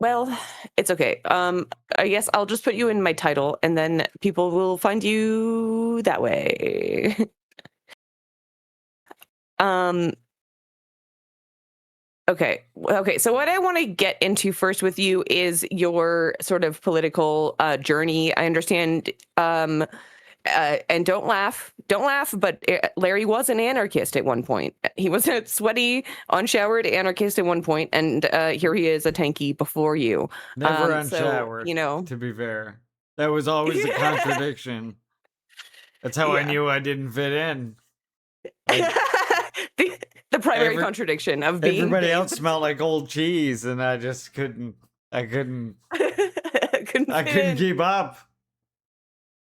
Well, it's okay. I guess I'll just put you in my title, and then people will find you that way. um, okay. Okay. So what I want to get into first with you is your sort of political journey. I understand. And don't laugh, but Larry was an anarchist at one point. He was a sweaty, unshowered anarchist at one point, and here he is, a tanky before you. Never So, unshowered, you know. to be fair. That was always a contradiction. That's how I Yeah. knew I didn't fit in. Like the, the primary every contradiction of being everybody else bathed. smelled like old cheese, and I just couldn't. I couldn't. Couldn't I fit couldn't in. keep up.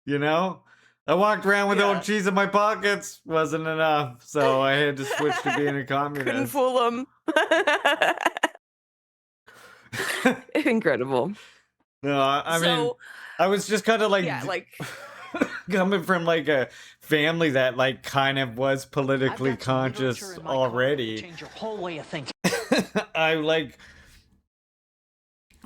You know. I walked around with old Yeah. cheese in my pockets. Wasn't enough, so I had to switch to being a Couldn't communist. fool him. Incredible. No, I mean, So, I was just kind of like yeah, like, coming from like a family that like kind of was I've politically got some literature conscious in my car that will already. change your whole way of thinking. I like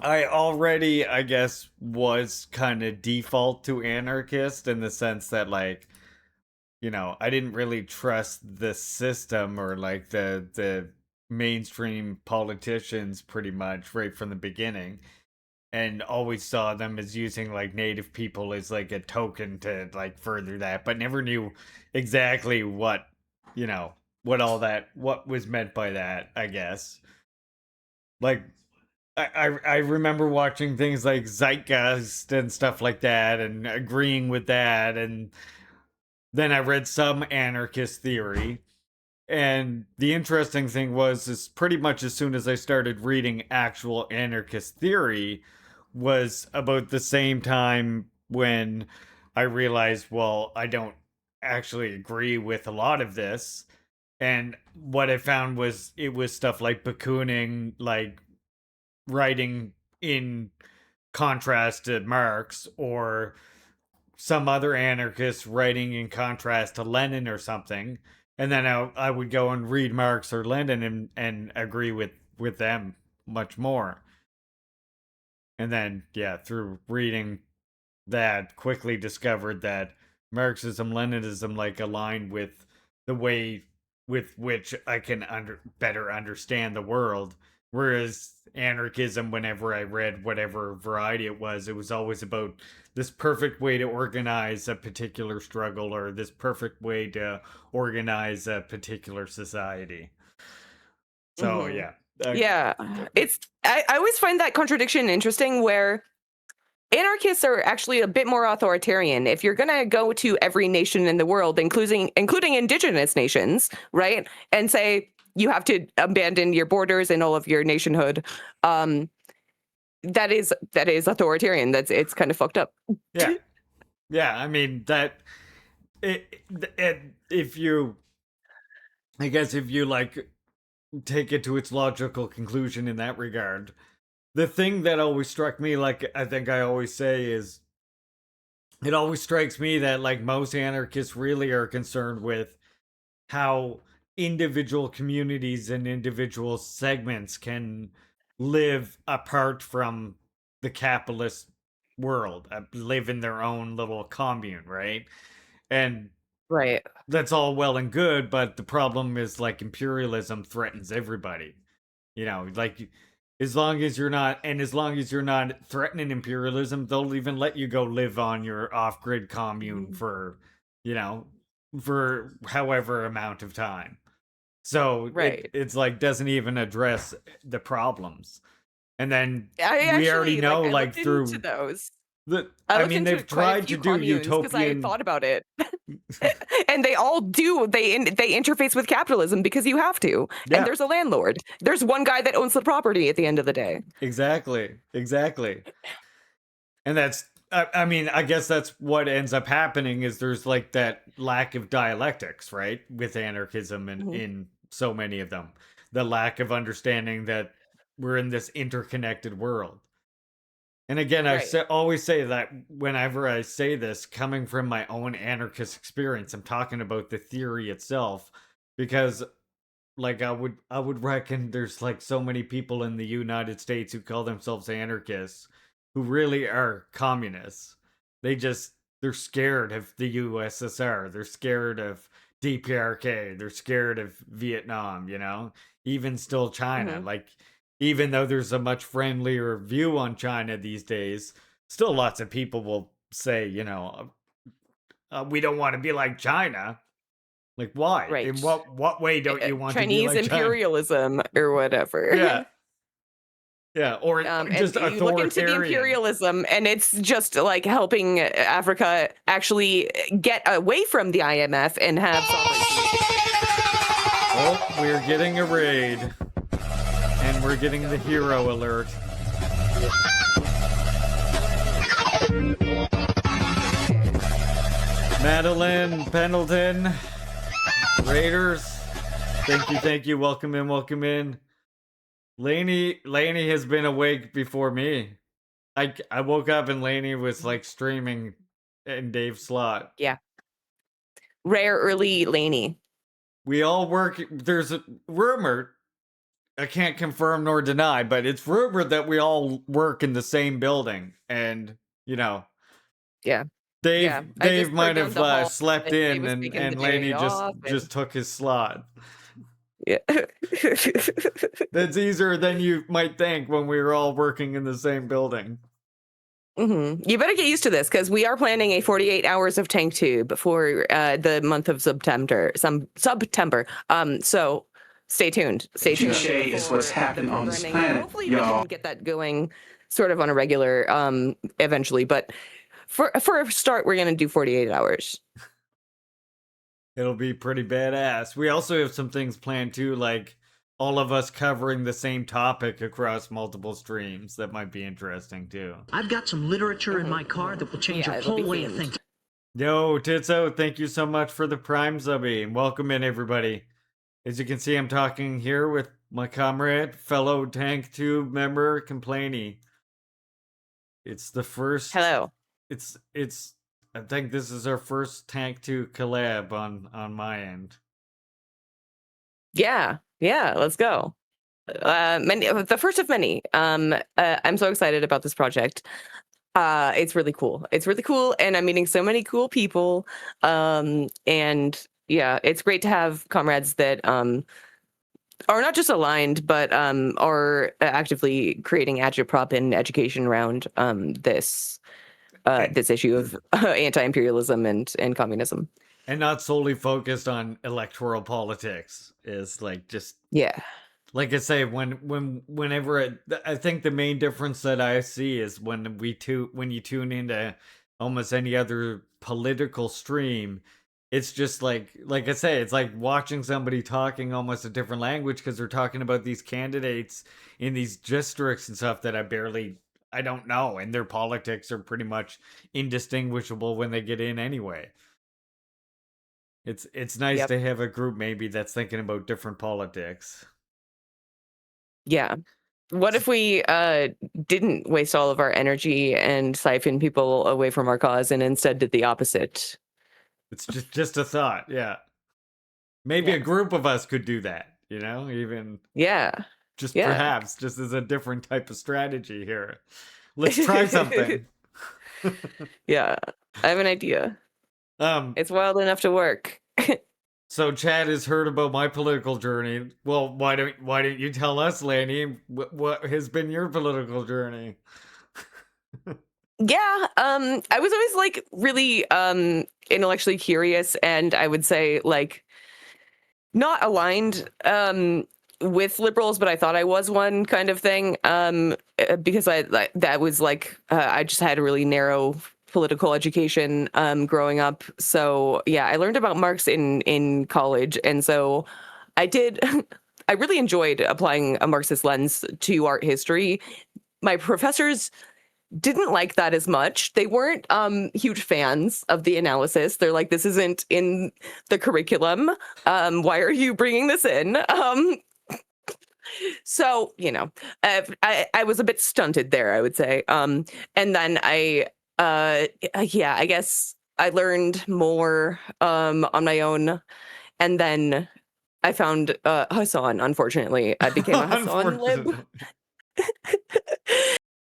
I already I guess was kind of default to anarchist in the sense that like I didn't really trust the system or like the mainstream politicians pretty much right from the beginning, and always saw them as using like native people as like a token to like further that, but never knew exactly you know what was meant by that, I guess. Like I remember watching things like Zeitgeist and stuff like that and agreeing with that, and then I read some anarchist theory. And the interesting thing was, is pretty much as soon as I started reading actual anarchist theory, was about the same time when I realized, well, I don't actually agree with a lot of this. And what I found was it was stuff like Bakooning, like writing in contrast to Marx, or some other anarchist writing in contrast to Lenin or something, and then I would go and read Marx or Lenin and agree with them much more. And then yeah, through reading that, quickly discovered that Marxism, Leninism like align with the way with which I can better understand the world. Whereas anarchism, whenever I read whatever variety it was always about this perfect way to organize a particular struggle or this perfect way to organize a particular society. So mhm. yeah, Yeah, I always find that contradiction interesting where anarchists are actually a bit more authoritarian. If you're gonna go to every nation in the world, including indigenous nations, right, and say you have to abandon your borders and all of your nationhood, um, that is authoritarian. It's kind of fucked up. yeah, yeah. I mean that if you, I guess if you like take it to its logical conclusion in that regard. The thing that always struck me, like I think I always say, is it always strikes me that like most anarchists really are concerned with how individual communities and individual segments can live apart from the capitalist world, live in their own little commune, right? And Right. that's all well and good, but the problem is like imperialism threatens everybody. Like as long as you're not threatening imperialism, they'll even let you go live on your off-grid commune for, you know, for however amount of time. So Right. it's like doesn't even address the problems. And then I we already actually know I like looked into through those. the I I looked mean into they've quite a tried to few do communes because I utopian. thought about it. And they all do. They interface with capitalism because you have to. And Yeah, there's a landlord. There's one guy that owns the property at the end of the day. exactly. And that's I mean, I guess that's what ends up happening is there's like that lack of dialectics, right? With anarchism and Mhm. in so many of them. The lack of understanding that we're in this interconnected world. And again, Right. always say that whenever I say this, coming from my own anarchist experience, I'm talking about the theory itself because like I would reckon there's like so many people in the United States who call themselves anarchists who really are communists. They're scared of the USSR. They're scared of DPRK. They're scared of Vietnam, Even still China. Hmm. Like even though there's a much friendlier view on China these days, still lots of people will say, we don't want to be like China. Like why? In Right. what way don't you want to be Chinese like China? imperialism or Yeah. whatever. Yeah, or And just you look into the authoritarian. imperialism, and it's just like helping Africa actually get away from the IMF and have sovereignty. Oh, we're getting a raid. And we're getting the hero alert. Madeline Pendleton, Raiders. Thank you. Welcome in. Lainey has been awake before me. I woke up and Lainey was like streaming in Dave's slot. Yeah. Rare early Laney. We all work. There's a rumor. I can't confirm nor deny, but it's rumored that we all work in the same building, and you know, Yeah. Yeah. Dave I just Dave heard might down have the hall slept that Dave in, was and taking the and day Laney just off, and just took his slot. yeah. That's easier than you might think when we were all working in the same building. You better get used to this, because we are planning a 48 hours of tank tube for the month of September. September. So stay tuned. Stay tuned. Touche is what's For the happening on this programming. planet, Hopefully we y'all. can get that going sort of on a regular eventually. But for a start, we're gonna do 48 hours. It'll be pretty badass. We also have some things planned too, like all of us covering the same topic across multiple streams. That might be interesting too. I've got some literature in my car that will change Yeah, your it'll be whole way of themed. thinking. Yo, Titso, thank you so much for the Prime Zubby, and welcome in everybody. As you can see, I'm talking here with my comrade, fellow Tank Tube member, ComplainieLainie. It's the first. Hello. It's. I think this is our first Tank Tube collab on my end. Yeah. Let's go. The first of many. I'm so excited about this project. It's really cool. And I'm meeting so many cool people. And yeah, it's great to have comrades that are not just aligned, but are actively creating agitprop and education around this issue of anti-imperialism and communism. And not solely focused on electoral politics. Is like just Yeah. like I say, whenever I think the main difference that I see is when you tune into almost any other political stream, it's just like I say, it's like watching somebody talking almost a different language because they're talking about these candidates in these districts and stuff that I don't know, and their politics are pretty much indistinguishable when they get in anyway. It's nice Yep. to have a group maybe that's thinking about different politics. Yeah. What if we didn't waste all of our energy and siphon people away from our cause and instead did the opposite? It's just a thought, yeah. Maybe Yeah. a group of us could do that, even Yeah. just Yeah. perhaps just as a different type of strategy here. Let's try something. Yeah. I have an idea. It's wild enough to work. So Chad has heard about my political journey. Well, why don't you tell us, Laney, what has been your political journey? Yeah, I was always like really intellectually curious, and I would say like not aligned with liberals, but I thought I was one kind of thing. Because that was like I just had a really narrow political education growing up. So yeah, I learned about Marx in college, and so I did. I really enjoyed applying a Marxist lens to art history. My professors didn't like that as much. They weren't huge fans of the analysis. They're like, this isn't in the curriculum. Why are you bringing this in? So, I was a bit stunted there, I would say. And then I guess I learned more on my own. And then I found Hassan. Unfortunately, I became a Hassan lib.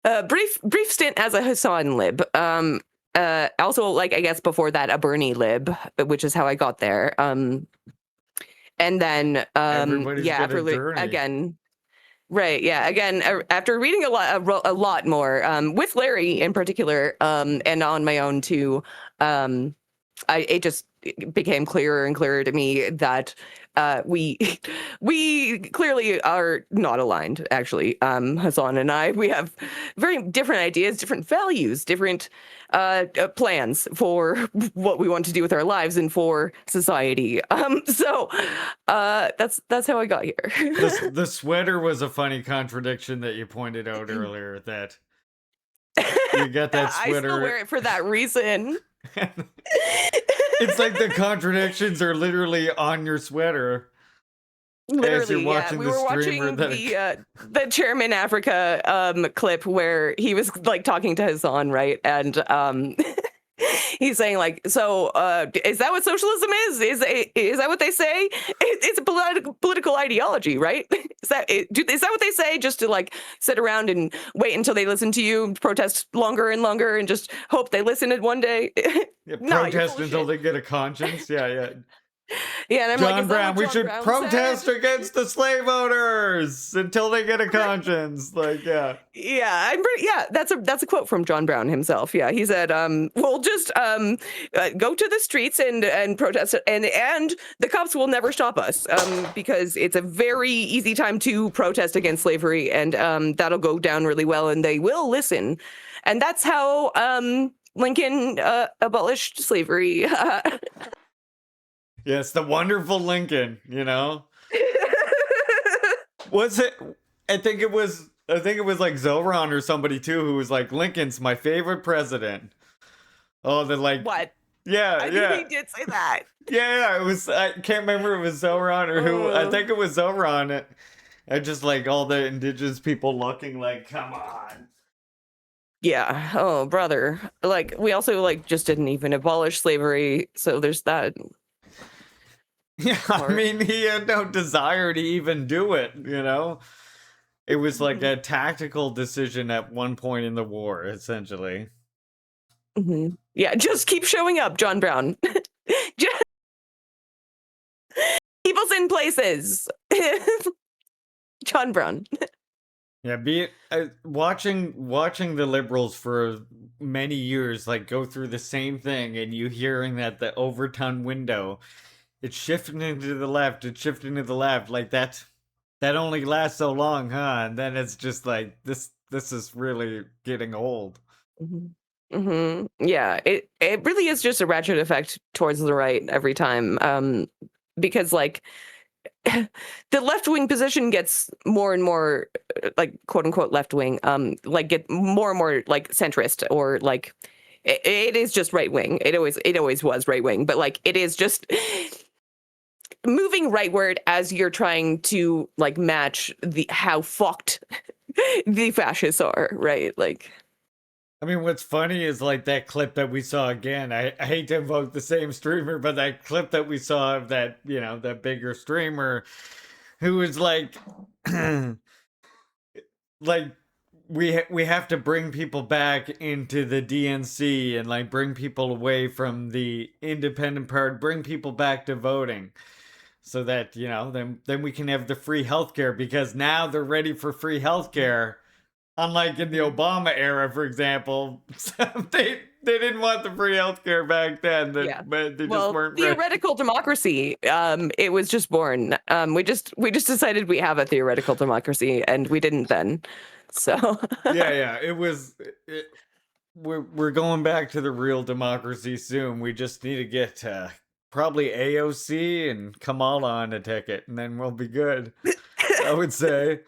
Unfortunately. Brief stint as a Hassan lib. Also, like, I guess before that, a Bernie lib, which is how I got there. And then Everybody's yeah, got a after journey. again. Right. Yeah. Again, after reading a lot more, with Larry in particular, and on my own too, it just became clearer and clearer to me that we we clearly are not aligned. Actually, Hassan and I, we have very different ideas, different values, different plans for what we want to do with our lives and for society. So that's how I got here. The sweater was a funny contradiction that you pointed out earlier, that you got that I still sweater. wear it for that reason. It's like the contradictions are literally on your sweater. Literally, yeah. watching We the were streamer watching the Chairman Africa clip where he was like talking to Hassan, right? And he's saying like, so is that what socialism is? Is that what they say? It's a political ideology, right? Is that what they say? Just to like sit around and wait until they listen to you protest longer and longer and just hope they listen it one day? Yeah, No, you're protest full of until shit. they get a conscience. Yeah, yeah. Yeah, and I'm like, John is that Brown, what we John should Brown protest said? against the slave owners until they get a conscience. Like, yeah. Yeah, yeah, that's a quote from John Brown himself. Yeah, he said, "We'll just go to the streets and protest, and the cops will never stop us, because it's a very easy time to protest against slavery, and that'll go down really well, and they will listen, and that's how Lincoln abolished slavery." Yes, the wonderful Lincoln, you know? Was it I think it was like Zoran or somebody too who was like, Lincoln's my favorite president. Oh, the like What? yeah, I yeah. think he did say that. Yeah, it was. I can't remember if it was Zoran or who. I think it was Zoran. And just like all the indigenous people looking like, come on. Yeah. Oh, brother. Like, we also like just didn't even abolish slavery, so there's that. Yeah, I Part. mean, he had no desire to even do it, you know? It was like Mhm. a tactical decision at one point in the war, essentially. Mhm. Yeah, just keep showing up, John Brown. Just keep us in places. John Brown. Yeah, watching the liberals for many years like go through the same thing, and you hearing that the overturned window, it's shifting into the left, it's shifting to the left, like that only lasts so long, huh? And then it's just like this is really getting old. Yeah, it really is just a ratchet effect towards the right every time. Because like the left wing position gets more and more like quote unquote left wing, like get more and more like centrist, or like it is just right wing. It always was right wing, but like it is just moving rightward as you're trying to like match the how fucked the fascists are, right? Like, I mean, what's funny is like that clip that we saw again. I hate to invoke the same streamer, but that clip that we saw of that, you know, that bigger streamer who was like, like we have to bring people back into the DNC and like bring people away from the independent part, bring people back to voting. So that, you know, then we can have the free healthcare, because now they're ready for free healthcare. Unlike in the Obama era, for example, they didn't want the free healthcare back then. yeah. But they just Well, weren't ready. theoretical democracy, it was just born. We just decided we have a theoretical democracy, and we didn't then. So Yeah, it was. We're going back to the real democracy soon. We just need to get probably AOC and Kamala on a ticket, and then we'll be good. I would say.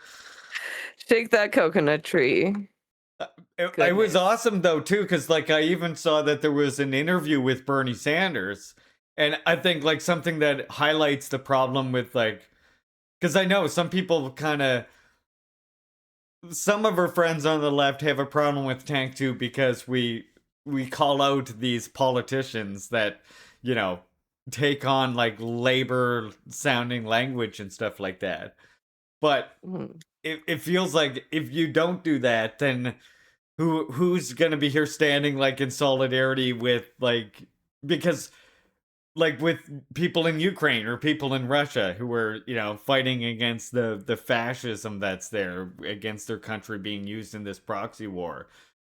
shake that coconut tree. It was awesome though too, because like I even saw that there was an interview with Bernie Sanders, and I think like something that highlights the problem with like, because I know some people kind of, some of our friends on the left have a problem with Tank too, because we call out these politicians that, you know, take on like labor sounding language and stuff like that. But Mhm. it feels like if you don't do that, then who's gonna be here standing like in solidarity with like, because like with people in Ukraine or people in Russia who are, you know, fighting against the fascism that's there, against their country being used in this proxy war.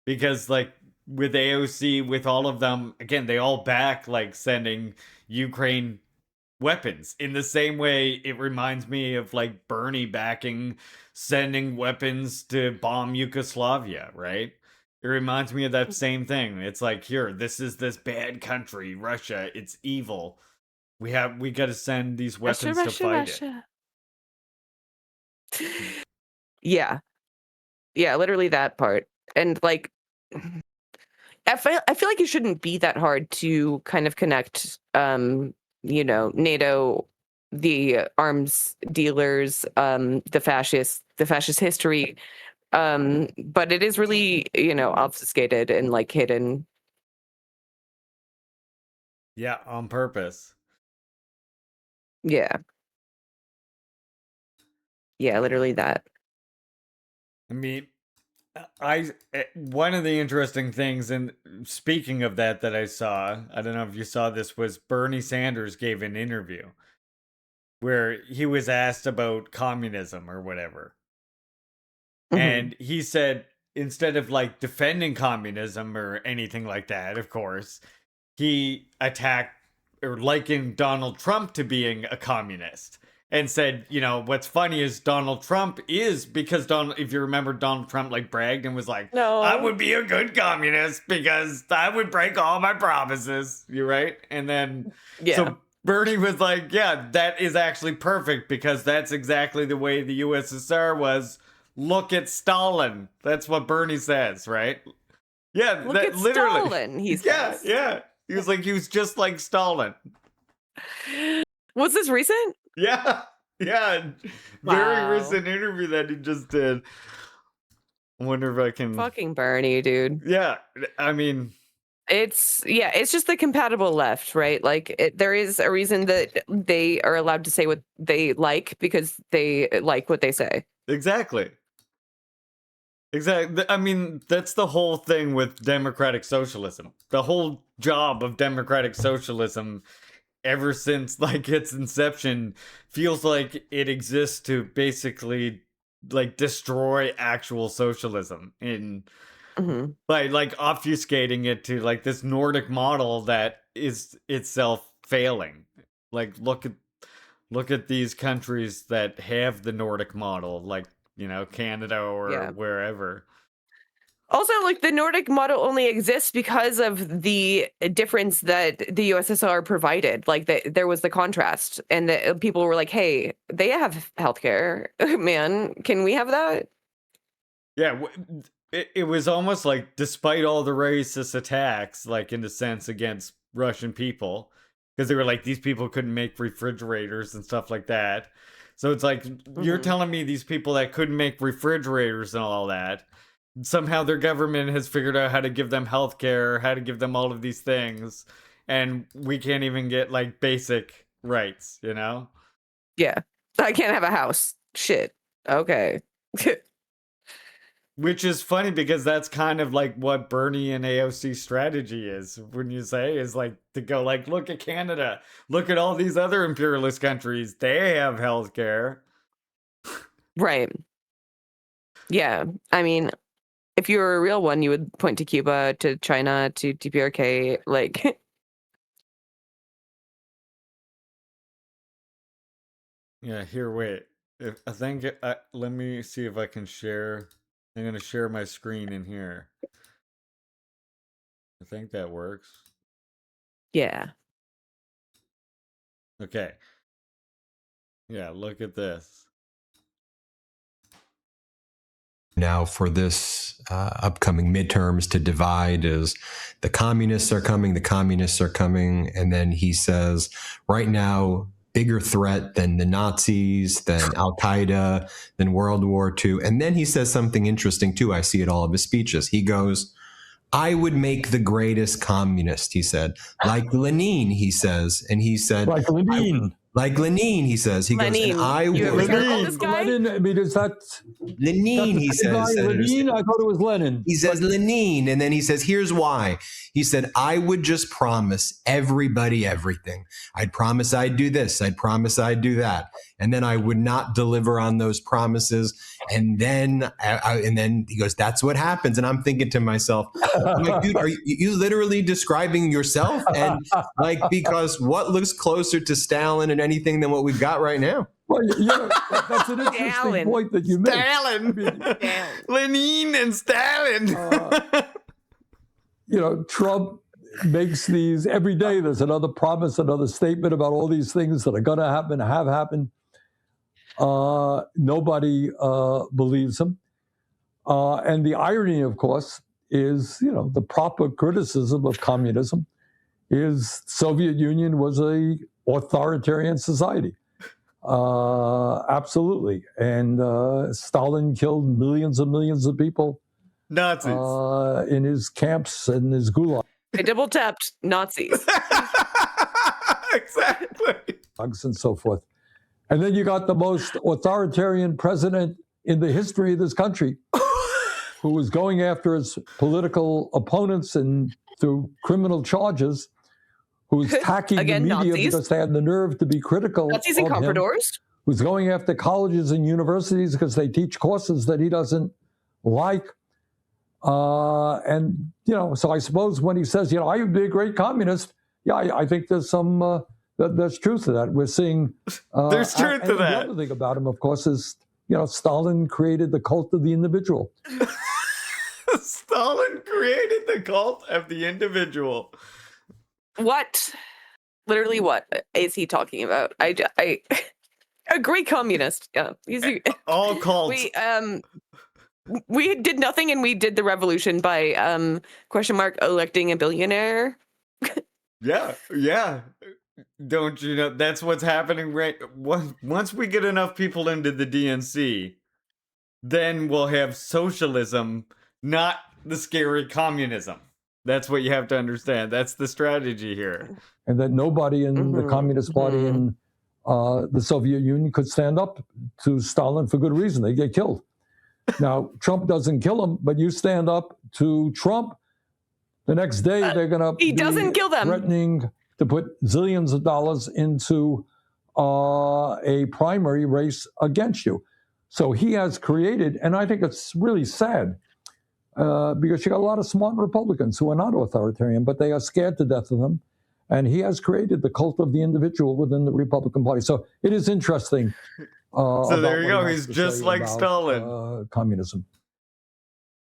Because like with AOC, with all of them, again, they all back like sending Ukraine weapons in the same way. It reminds me of like Bernie backing sending weapons to bomb Yugoslavia, right? It reminds me of that same thing. It's like, here, this is this bad country, Russia, it's evil. We got to send these Russia, weapons to Russia, fight it. Russia. Yeah. Yeah, literally that part. And like I feel like it shouldn't be that hard to kind of connect you know, NATO, the arms dealers, the fascist history. But it is really, you know, obfuscated and like hidden. Yeah, on purpose. Yeah. Yeah, literally that. I mean, one of the interesting things, and speaking of that I saw, I don't know if you saw this, was Bernie Sanders gave an interview where he was asked about communism or whatever. Mhm. And he said, instead of like defending communism or anything like that, of course, he attacked or likened Donald Trump to being a communist and said, you know, what's funny is Donald Trump is, because Donald, if you remember, Donald Trump like bragged and was like, I No. would be a good communist because I would break all my promises. You right? And then, Yeah. so Bernie was like, yeah, that is actually perfect because that's exactly the way the USSR was. Look at Stalin. That's what Bernie says, right? Yeah, Look that at literally. Stalin, he Yeah, says. yeah. He was like, he was just like Stalin. Was this recent? Yeah, yeah. Very Wow. recent interview that he just did. I wonder if I can. Fucking Bernie, dude. Yeah, I mean, It's just the compatible left, right? Like there is a reason that they are allowed to say what they like because they like what they say. exactly. Exactly. I mean, that's the whole thing with democratic socialism. The whole job of democratic socialism ever since like its inception feels like it exists to basically like destroy actual socialism in Mhm. by like obfuscating it to like this Nordic model that is itself failing. Like look at these countries that have the Nordic model, like, you know, Canada or Yeah. wherever. Also, like the Nordic model only exists because of the difference that the USSR provided. Like there was the contrast, and the people were like, "Hey, they have healthcare, man. Can we have that?" Yeah, it was almost like, despite all the racist attacks, like in a sense against Russian people, because they were like, these people couldn't make refrigerators and stuff like that. So it's like, you're Mhm. telling me these people that couldn't make refrigerators and all that, somehow their government has figured out how to give them health care, how to give them all of these things, and we can't even get like basic rights, you know? Yeah, I can't have a house. Shit. Okay. Which is funny because that's kind of like what Bernie and AOC strategy is, when you say, is like to go like, look at Canada, look at all these other imperialist countries, they have healthcare. Right. Yeah. I mean, if you were a real one, you would point to Cuba, to China, to DPRK. Like, Yeah, here, wait. If I think let me see if I can share. I'm gonna share my screen in here. I think that works. yeah. Okay. Yeah, look at this. Now for this upcoming midterms to divide is the communists are coming, and then he says right now bigger threat than the Nazis, than Al Qaeda, than World War II, and then he says something interesting too. I see it all of his speeches. He goes, I would make the greatest communist, he said. Like Lenin, he says. And he said, Like Lenin. Like Lenin, he says. He goes, and Lenin. I You ever would. heard of this guy? Lenin, I mean, is that Lenin, he the guy, says. Lenin? I thought it was Lenin. He says Lenin, and then he says, here's why. He said, I would just promise everybody everything. I'd promise I'd do this. I'd promise I'd do that. And then I would not deliver on those promises. And then he goes, that's what happens. And I'm thinking to myself, I'm like, dude, are you literally describing yourself? And like, because what looks closer to Stalin and anything than what we've got right now? Well, that's an interesting Stalin. point that you make. Stalin. Lenin and Stalin. Trump makes these every day. There's another promise, another statement about all these things that are going to happen, have happened. Nobody believes him. And the irony, of course, is, the proper criticism of communism is Soviet Union was a authoritarian society. Absolutely. And Stalin killed millions and millions of people. Nazis. In his camps and his gulag. I double tapped Nazis. Exactly. And so forth. And then you got the most authoritarian president in the history of this country who was going after his political opponents and through criminal charges, who was attacking Again, the media Nazis. because they had the nerve to be critical Nazis of and him, compradors. who's going after colleges and universities because they teach courses that he doesn't like. So I suppose when he says, I would be a great communist, I think there's some, there's truth to that. We're seeing. There's truth to that. The other thing about him, of course, is, Stalin created the cult of the individual. Stalin created the cult of the individual. What? Literally, what is he talking about? I a great communist. Yeah, All cults. We did nothing, and we did the revolution by electing a billionaire. Yeah. Don't you know that's what's happening right once we get enough people into the DNC, then we'll have socialism, not the scary communism. That's what you have to understand. That's the strategy here. And that nobody in the Communist Party in the Soviet Union could stand up to Stalin for good reason. They get killed. Now, Trump doesn't kill them, but you stand up to Trump, the next day they're going to He doesn't kill them. Threatening to put zillions of dollars into a primary race against you. So he has created, and I think it's really sad, because you got a lot of smart Republicans who are not authoritarian, but they are scared to death of them. And he has created the cult of the individual within the Republican Party. So it is interesting. So there you go. He's just like Stalin. Communism.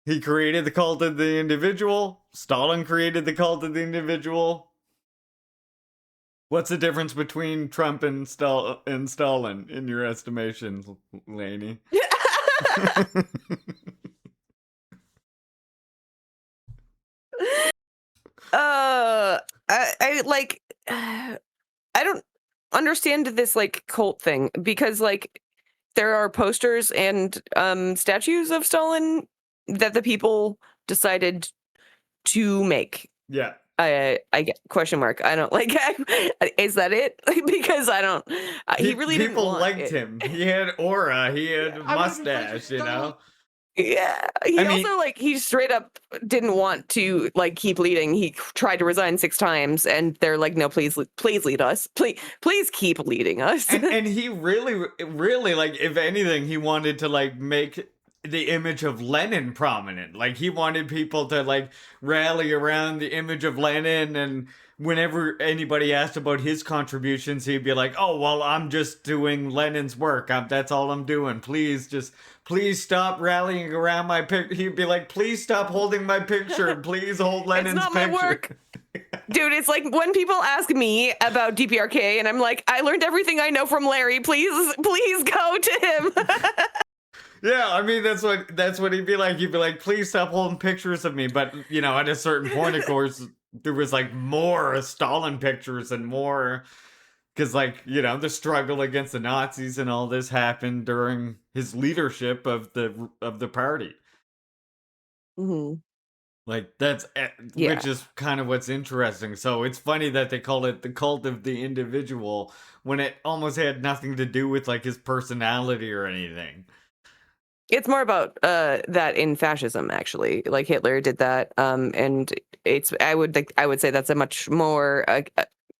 He created the cult of the individual. Stalin created the cult of the individual. What's the difference between Trump and Stalin in your estimation, Lainey? I don't understand this cult thing, because there are posters and statues of Stalin that the people decided to make. Yeah. I get question mark. I don't is that it? Because I don't. He really didn't people want liked it. him. He had aura. He had mustache. Yeah, he straight up didn't want to like keep leading. He tried to resign 6 times, and they're like, "No, please lead us. Please keep leading us." And he really, like, if anything, he wanted to like make the image of Lenin prominent. Like, he wanted people to like rally around the image of Lenin, and whenever anybody asked about his contributions, he'd be like, "Oh, well, I'm just doing Lenin's work. That's all I'm doing. Please stop rallying around my picture." He'd be like, "Please stop holding my picture. Please hold Lenin's it's not picture." My work. Dude, it's like when people ask me about DPRK, and I'm like, "I learned everything I know from Larry. Please go to him." Yeah, I mean, that's what he'd be like. He'd be like, "Please stop holding pictures of me." But, you know, at a certain point, of course, there was like more Stalin pictures and more, because, like, you know, the struggle against the Nazis and all this happened during his leadership of the party. Mm-hmm. Like that's Yeah. which is kind of what's interesting. So it's funny that they call it the cult of the individual when it almost had nothing to do with like his personality or anything. It's more about that in fascism, actually. Like Hitler did that, and I would say that's a much more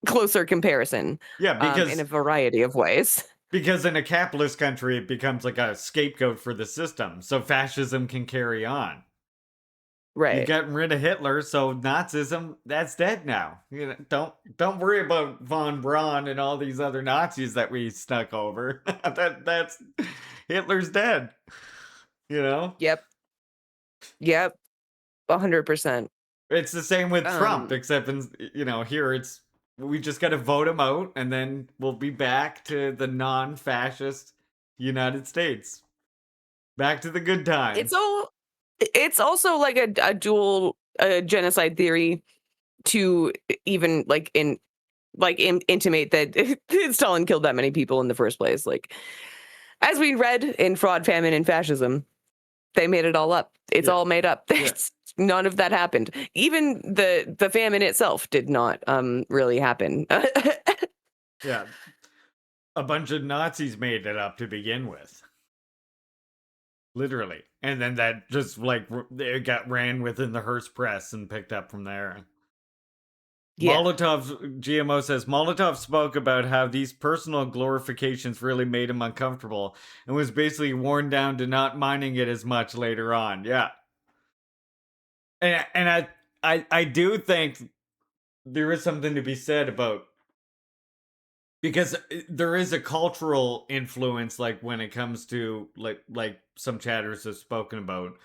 closer comparison, Yeah, in a variety of ways. because in a capitalist country it becomes like a scapegoat for the system, so fascism can carry on. You Right. gotten rid of Hitler, so Nazism that's dead now. You know, don't worry about von Braun and all these other Nazis that we snuck over. That's Hitler's dead. You know, Yep. Yep. 100%. it's the same with Trump, Um. except in here it's we just got to vote him out, and then we'll be back to the non-fascist United States, back to the good It's times. all. It's also like a dual genocide theory to even intimate that Stalin killed that many people in the first place. Like, as we read in Fraud, Famine, and Fascism, they made it all up. It's Yeah, all made up. yeah, None of that happened. Even the famine itself did not really happen. yeah. A bunch of Nazis made it up to begin with. Literally. And then that just like it got ran within the Hearst press and picked up from there. Yeah. GMO says Molotov spoke about how these personal glorifications really made him uncomfortable and was basically worn down to not minding it as much later on. Yeah. And I do think there is something to be said about because there is a cultural influence like when it comes to like some chatters have spoken about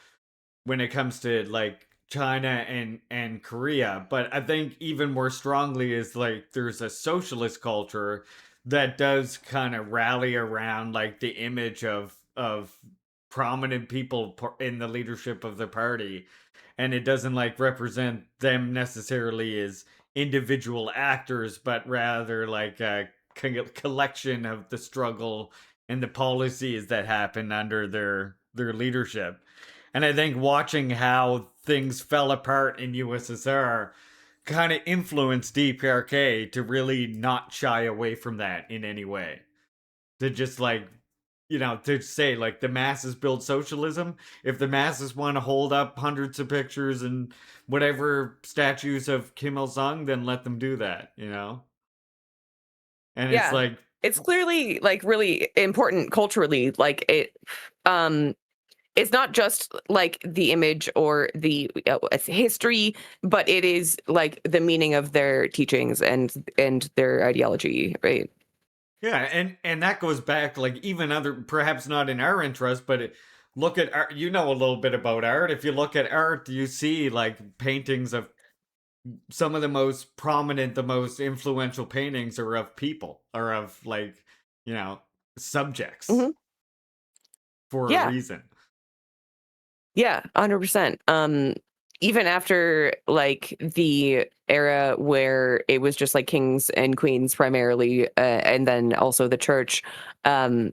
when it comes to like China and Korea, but I think even more strongly is like there's a socialist culture that does kind of rally around like the image of prominent people in the leadership of the party, and it doesn't like represent them necessarily as individual actors but rather like a collection of the struggle and the policies that happen under their leadership. And I think watching how things fell apart in USSR kind of influenced DPRK to really not shy away from that in any way. To just like, to say like the masses build socialism. If the masses want to hold up hundreds of pictures and whatever statues of Kim Il Sung, then let them do that, And it's Yeah. like, It's clearly like really important culturally. Like um it's not just like the image or the history, but it is like the meaning of their teachings and their ideology, right? yeah, and that goes back like even other perhaps not in our interest, but look at art. You know a little bit about art. If you look at art, you see like paintings of some of the most prominent, the most influential paintings are of people or of like you know subjects Hmm. for a Yeah. reason. Yeah, 100%. Even after like the era where it was just like kings and queens primarily, and then also the church, um,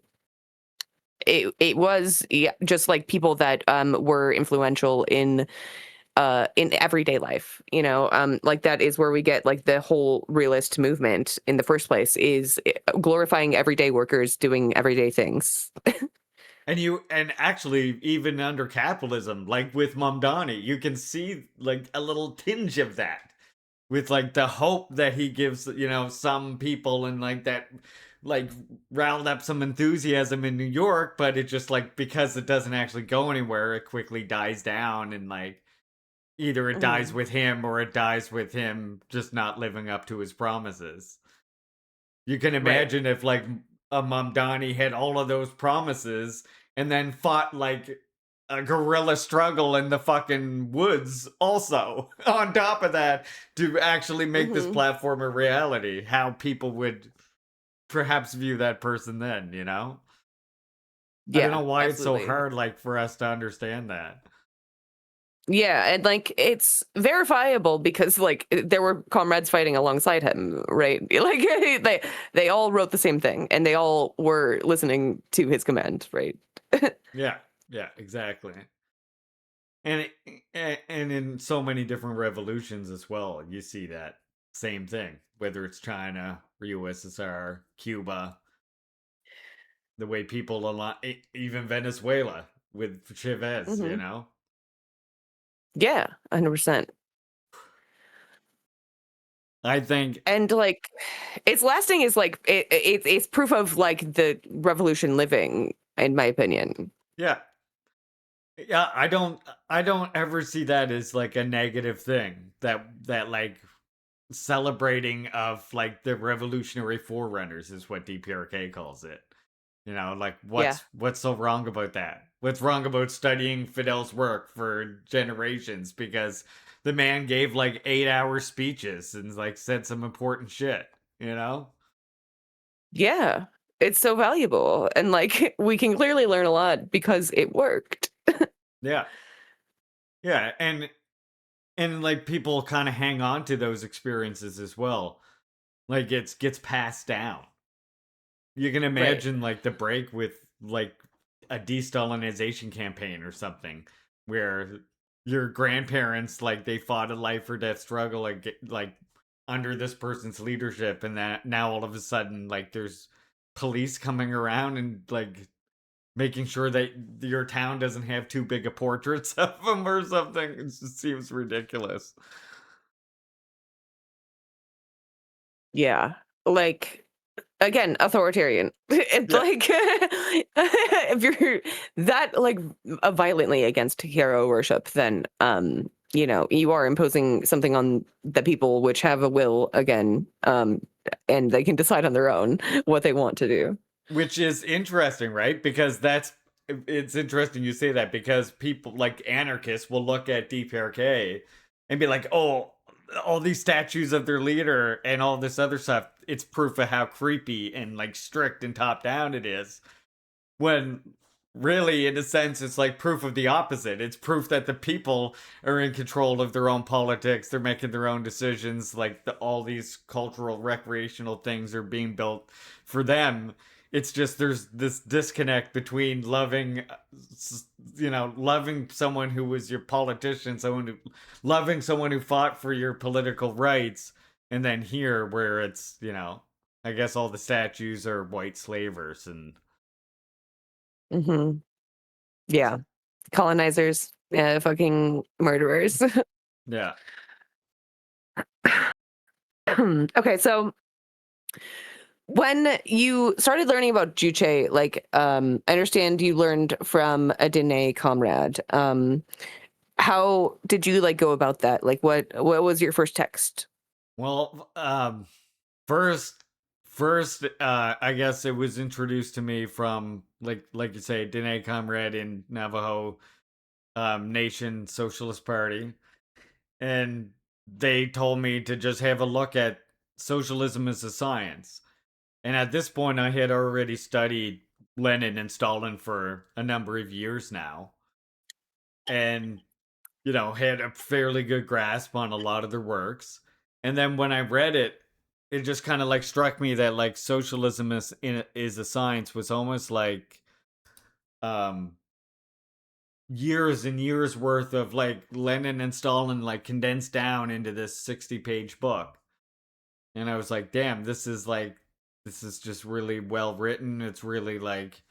it was, yeah, just like people that were influential in everyday life. Like that is where we get like the whole realist movement in the first place, is glorifying everyday workers doing everyday things. And actually even under capitalism, like with Mamdani, you can see like a little tinge of that with like the hope that he gives, some people and like that like riled up some enthusiasm in New York, but it just like because it doesn't actually go anywhere, it quickly dies down and like either it dies Mhm. with him or it dies with him just not living up to his promises. You can Right. imagine if like a Mamdani had all of those promises and then fought like a guerrilla struggle in the fucking woods also on top of that to actually make this Hmm. platform a reality, how people would perhaps view that person then. I don't Yeah, know why it's so absolutely. hard like for us to understand that. Yeah, and like it's verifiable because like there were comrades fighting alongside him, right? Like they all wrote the same thing and they all were listening to his command, right? Yeah, yeah, exactly. And and in so many different revolutions as well, you see that same thing, whether it's China or USSR, Cuba, the way people even Venezuela with Chavez, you Hmm. know? Yeah, 100%. I think, And like, its lasting is like it's proof of like the revolution living, in my opinion. yeah, yeah, I don't ever see that as like a negative thing. That like celebrating of like the revolutionary forerunners is what DPRK calls it. You know, like Yeah. what's so wrong about that? What's wrong about studying Fidel's work for generations because the man gave like 8-hour speeches and like said some important shit, you know? Yeah. It's so valuable. And like we can clearly learn a lot because it worked. Yeah. Yeah, and like people kind of hang on to those experiences as well. Like it's gets passed down. You can Right. imagine like the break with like a de-Stalinization campaign or something where your grandparents like they fought a life or death struggle like under this person's leadership, and that now all of a sudden like there's police coming around and like making sure that your town doesn't have too big of portraits of them or something. It just seems ridiculous. Yeah. Like again, authoritarian. It's Yeah. like if you're that like violently against hero worship, then you are imposing something on the people which have a will again, and they can decide on their own what they want to do. Which is interesting, right? Because it's interesting you say that because people like anarchists will look at DPRK and be like, "Oh, all these statues of their leader and all this other stuff, it's proof of how creepy and like strict and top down it is." When really, in a sense, it's like proof of the opposite. It's proof that the people are in control of their own politics. They're making their own decisions. Like all these cultural, recreational things are being built for them. It's just there's this disconnect between loving someone who was your politician, loving someone who fought for your political rights, and then here where it's, I guess all the statues are white slavers and Hmm. Yeah, colonizers, fucking murderers. yeah. Okay, so when you started learning about Juche, like, I understand you learned from a Dene comrade. How did you like go about that? Like, what was your first text? Well, first, I guess it was introduced to me from like you say, Dene Comrade in Navajo Nation Socialist Party, and they told me to just have a look at socialism as a science. And at this point, I had already studied Lenin and Stalin for a number of years now, and had a fairly good grasp on a lot of their works. And then when I read it, it just kind of like struck me that like socialism is a science was almost like um years and years worth of like Lenin and Stalin like condensed down into this 60-page book. And I was like, damn, this is just really well written. It's really like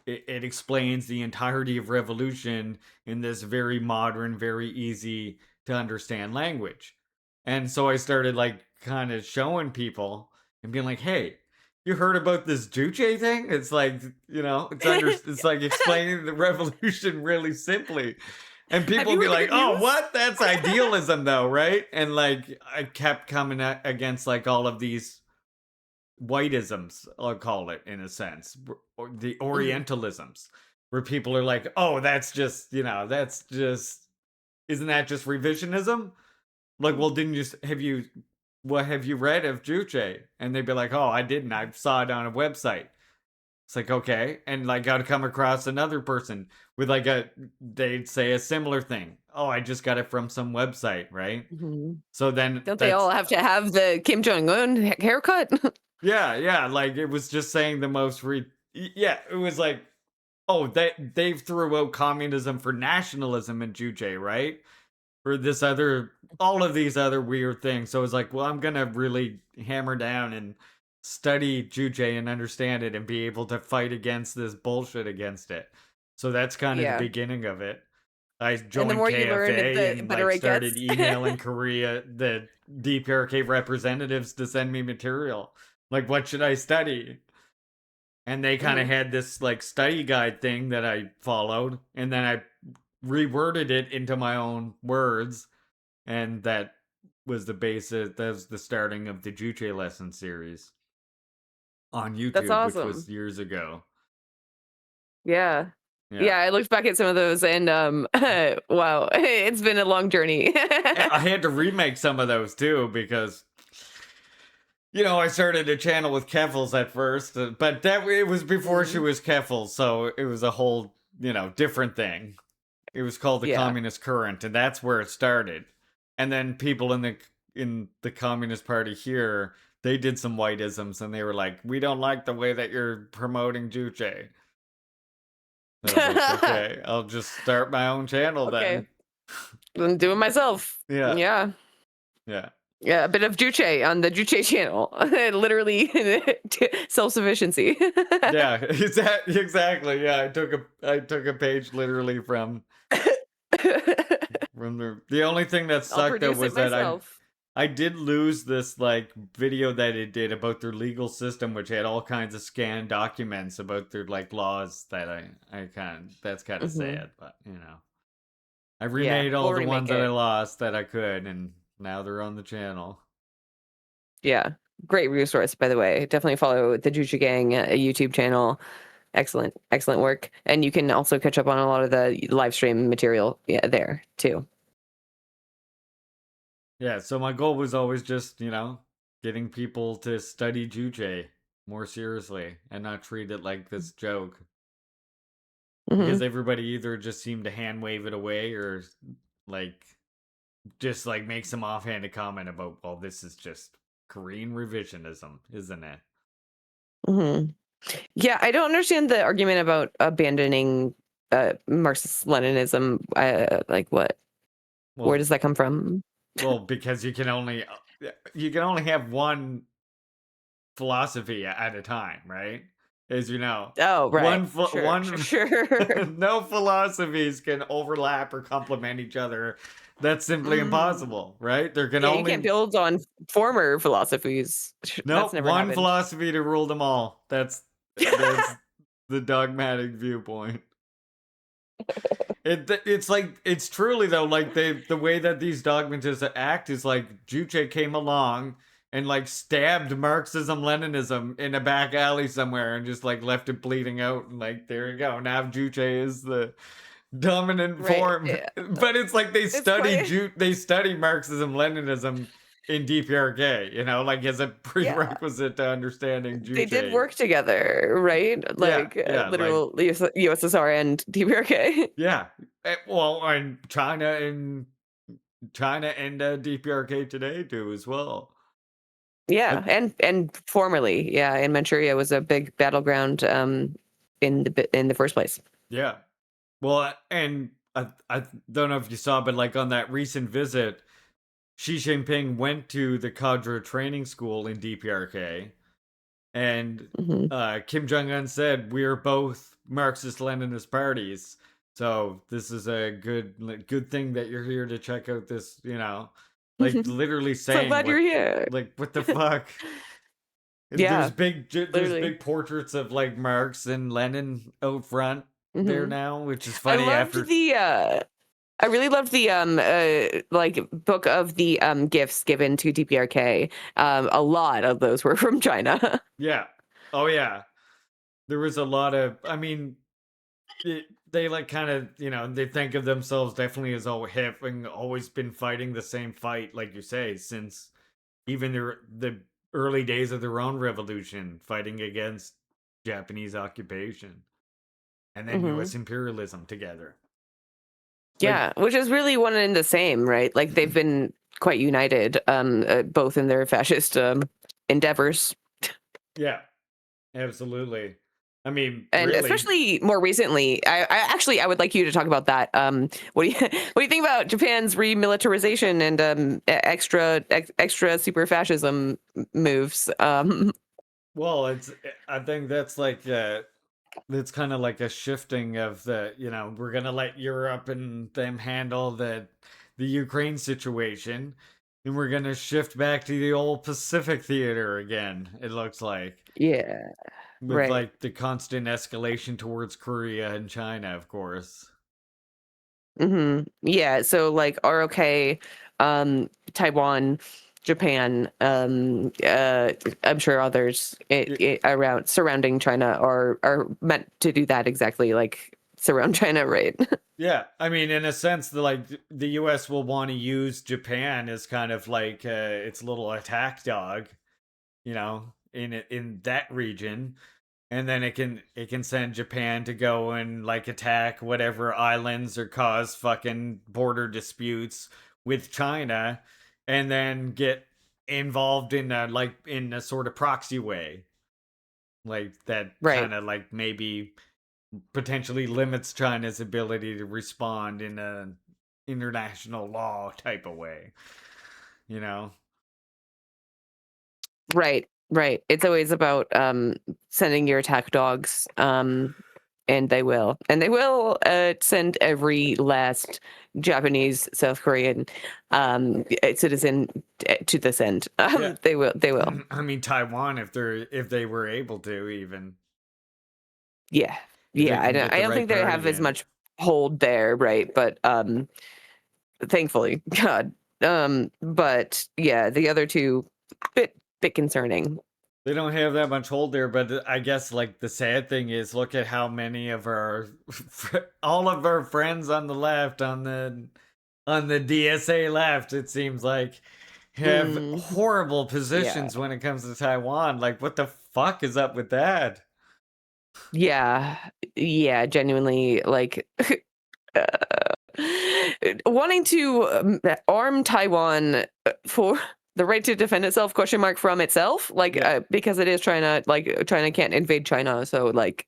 it explains the entirety of revolution in this very modern, very easy to understand language. And so I started like kind of showing people and being like, "Hey, you heard about this Juche thing? It's like, it's like explaining the revolution really simply." And Have people you be heard the like, good "Oh, news? what? That's idealism though, right?" And like I kept coming against like all of these whiteisms, I'll call it in a sense, or the Mhm. Orientalisms, where people are like, "Oh, that's just, isn't that just revisionism?" Like, well, didn't you have you what have you read of Juche? And they'd be like, "Oh, I didn't. I saw it on a website." It's like, okay, and like I'd come across another person with like they'd say a similar thing. "Oh, I just got it from some website," right? Mhm. So then Don't they all that's have to have the Kim Jong Un haircut? yeah, like it was just saying the most yeah, it was like they threw out communism for nationalism in Juche, right? For all of these other weird things. So it's like, well, I'm gonna really hammer down and study Juche and understand it and be able to fight against this bullshit against it. So that's kind of the Yeah. beginning of it. I And the joined more you learn, KFA the and better like it gets. started emailing Korea, the DPRK representatives, to send me material. Like, what should I study? And they kind of had this like study guide thing that I followed, and then I reworded it into my own words, and that was the basis. That was the starting of the Juche lesson series on That's YouTube, which was awesome. years ago. Yeah. Yeah. Yeah, I looked back at some of those and wow, it's been a long journey. I had to remake some of those too because I started a channel with Keffels at first, but it was before she was Keffels, so it was a whole, different thing. It was called the Yeah. Communist Current, and that's where it started. And then people in the Communist Party here, they did some whiteisms, and they were like, "We don't like the way that you're promoting Juche." I was like, "Okay, I'll just start my own channel Okay. then." I'm doing myself. Yeah. Yeah. Yeah. Yeah, a bit of Juche on the Juche channel. Literally self-sufficiency. Yeah, exactly. Yeah, I took a page literally from the only thing that I'll sucked though produce was it that myself. I did lose this like video that it did about their legal system, which had all kinds of scanned documents about their like laws that that's kind of sad, but I Yeah, remade all we'll the remake ones that I it. lost that I could, and now they're on the channel. Yeah. Great resource, by the way. Definitely follow the Juche Gang YouTube channel. Excellent, excellent work. And you can also catch up on a lot of the live stream material there too. Yeah, so my goal was always just, getting people to study Juche more seriously and not treat it like this joke. Because Hmm. everybody either just seemed to hand wave it away or like just like make some offhanded comment about, well, this is just Korean revisionism, isn't it? Hmm. Yeah, I don't understand the argument about abandoning Marxist-Leninism. Like what? Where Well, does that come from? because you can only have one philosophy at a time, right? As you know, Oh, right. Sure, one sure. no philosophies can overlap or complement each other. That's simply Mm. impossible, right? There can Yeah, you can't only build on former philosophies. no That's never one happened. philosophy to rule them all. That's the dogmatic viewpoint. It's like it's truly though like the way that these dogmatists act is like Juche came along and like stabbed Marxism Leninism in a back alley somewhere and just like left it bleeding out and like there you go, now Juche is the dominant Right. form. Yeah. But it's like It's quite they study Marxism Leninism in DPRK, like as a yeah. prerequisite to understanding They did Juche. work together, right? Yeah, Like yeah, like literal USSR and DPRK. yeah. Well, and China and DPRK today do as well. Yeah, I, and formerly, yeah, and Manchuria was a big battleground in the first place. yeah. Well, and I don't know if you saw, but like on that recent visit, Xi Jinping went to the cadre training school in DPRK, and Hmm. Kim Jong Un said we're both Marxist-Leninist parties. So this is a good thing that you're here to check out this. Like literally So saying glad you're here. what the fuck. Yeah, There's literally. big portraits of like Marx and Lenin out front there Hmm. now, which is I funny loved after. the I really loved the like book of the gifts given to DPRK. A lot of those were from China. Yeah. Oh yeah. There was a lot of. I mean, they like kind of they think of themselves definitely as having always been fighting the same fight, like you say, since even the early days of their own revolution, fighting against Japanese occupation and then Hmm. U.S. imperialism together. Like Yeah, which is really one and the same, right? Like they've been quite united, both in their fascist endeavors. yeah, absolutely. I mean, And really, especially more recently, I would like you to talk about that. What do you what do you think about Japan's remilitarization and extra super fascism moves? well, I think that's like it's kind of like a shifting of the, we're gonna let Europe and them handle the Ukraine situation, and we're gonna shift back to the old Pacific theater again. It looks like, Yeah, with right. like the constant escalation towards Korea and China, of course. Yeah, so like ROK, Taiwan, Japan, I'm sure others around surrounding China are meant to do that exactly, like surround China, right? Yeah, I mean, in a sense, the U.S. will want to use Japan as kind of like its little attack dog, in that region, and then it can send Japan to go and like attack whatever islands or cause fucking border disputes with China, and then get involved in a sort of proxy way, like that Right. kind of like maybe potentially limits China's ability to respond in a international law type of way, you know? Right, right. It's always about sending your attack dogs, and they will, send every last Japanese, South Korean, citizen to this end. Yeah. They will, they will. I mean, Taiwan, if they were able to, even Yeah, if they yeah. can get I the don't right think they have party as in. much hold there, right? But thankfully, God. But yeah, the other two, bit concerning. They don't have that much hold there, but I guess like the sad thing is, look at how many of our all of our friends on the left, on the DSA left, it seems like, have Mm, horrible yeah. positions when it comes to Taiwan. Like, what the fuck is up with that? Yeah, yeah, genuinely, like uh, wanting to arm Taiwan for the right to defend itself question mark from itself, like Yeah. because it is China, like China can't invade China, so like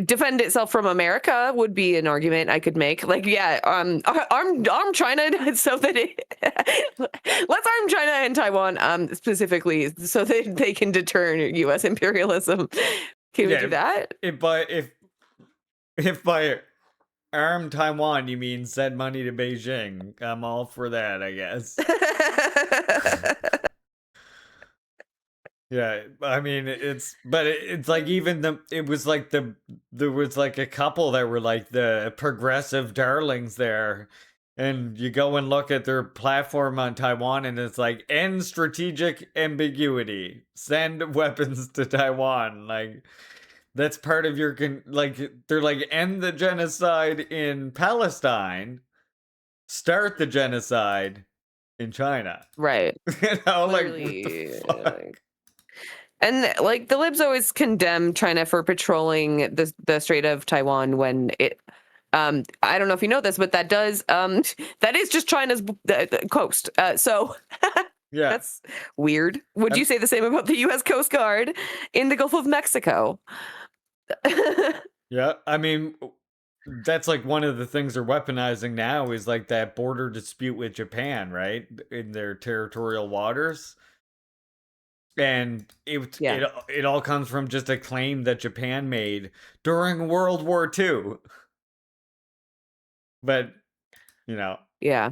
defend itself from America would be an argument I could make. Like, yeah, arm China so that let's arm China and Taiwan specifically so that they can deter U.S. imperialism. Can we do Yeah. that? If by arm Taiwan you mean send money to Beijing, I'm all for that, I guess. Yeah, I mean it's like, even it was like there was like a couple that were like the progressive darlings there, and you go and look at their platform on Taiwan, and it's like, end strategic ambiguity, send weapons to Taiwan, like that's part of your like, they're like, end the genocide in Palestine, start the genocide in China. Right. Like, what the Literally. fuck? And like the libs always condemn China for patrolling the Strait of Taiwan when it I don't know if you know this, but that does that is just China's coast. So Yeah. that's weird. Would I'm- you say the same about the US Coast Guard in the Gulf of Mexico? Yeah, I mean, that's like one of the things they're weaponizing now, is like that border dispute with Japan, right? In their territorial waters. And Yeah. it all comes from just a claim that Japan made during World War II. But, you know, Yeah.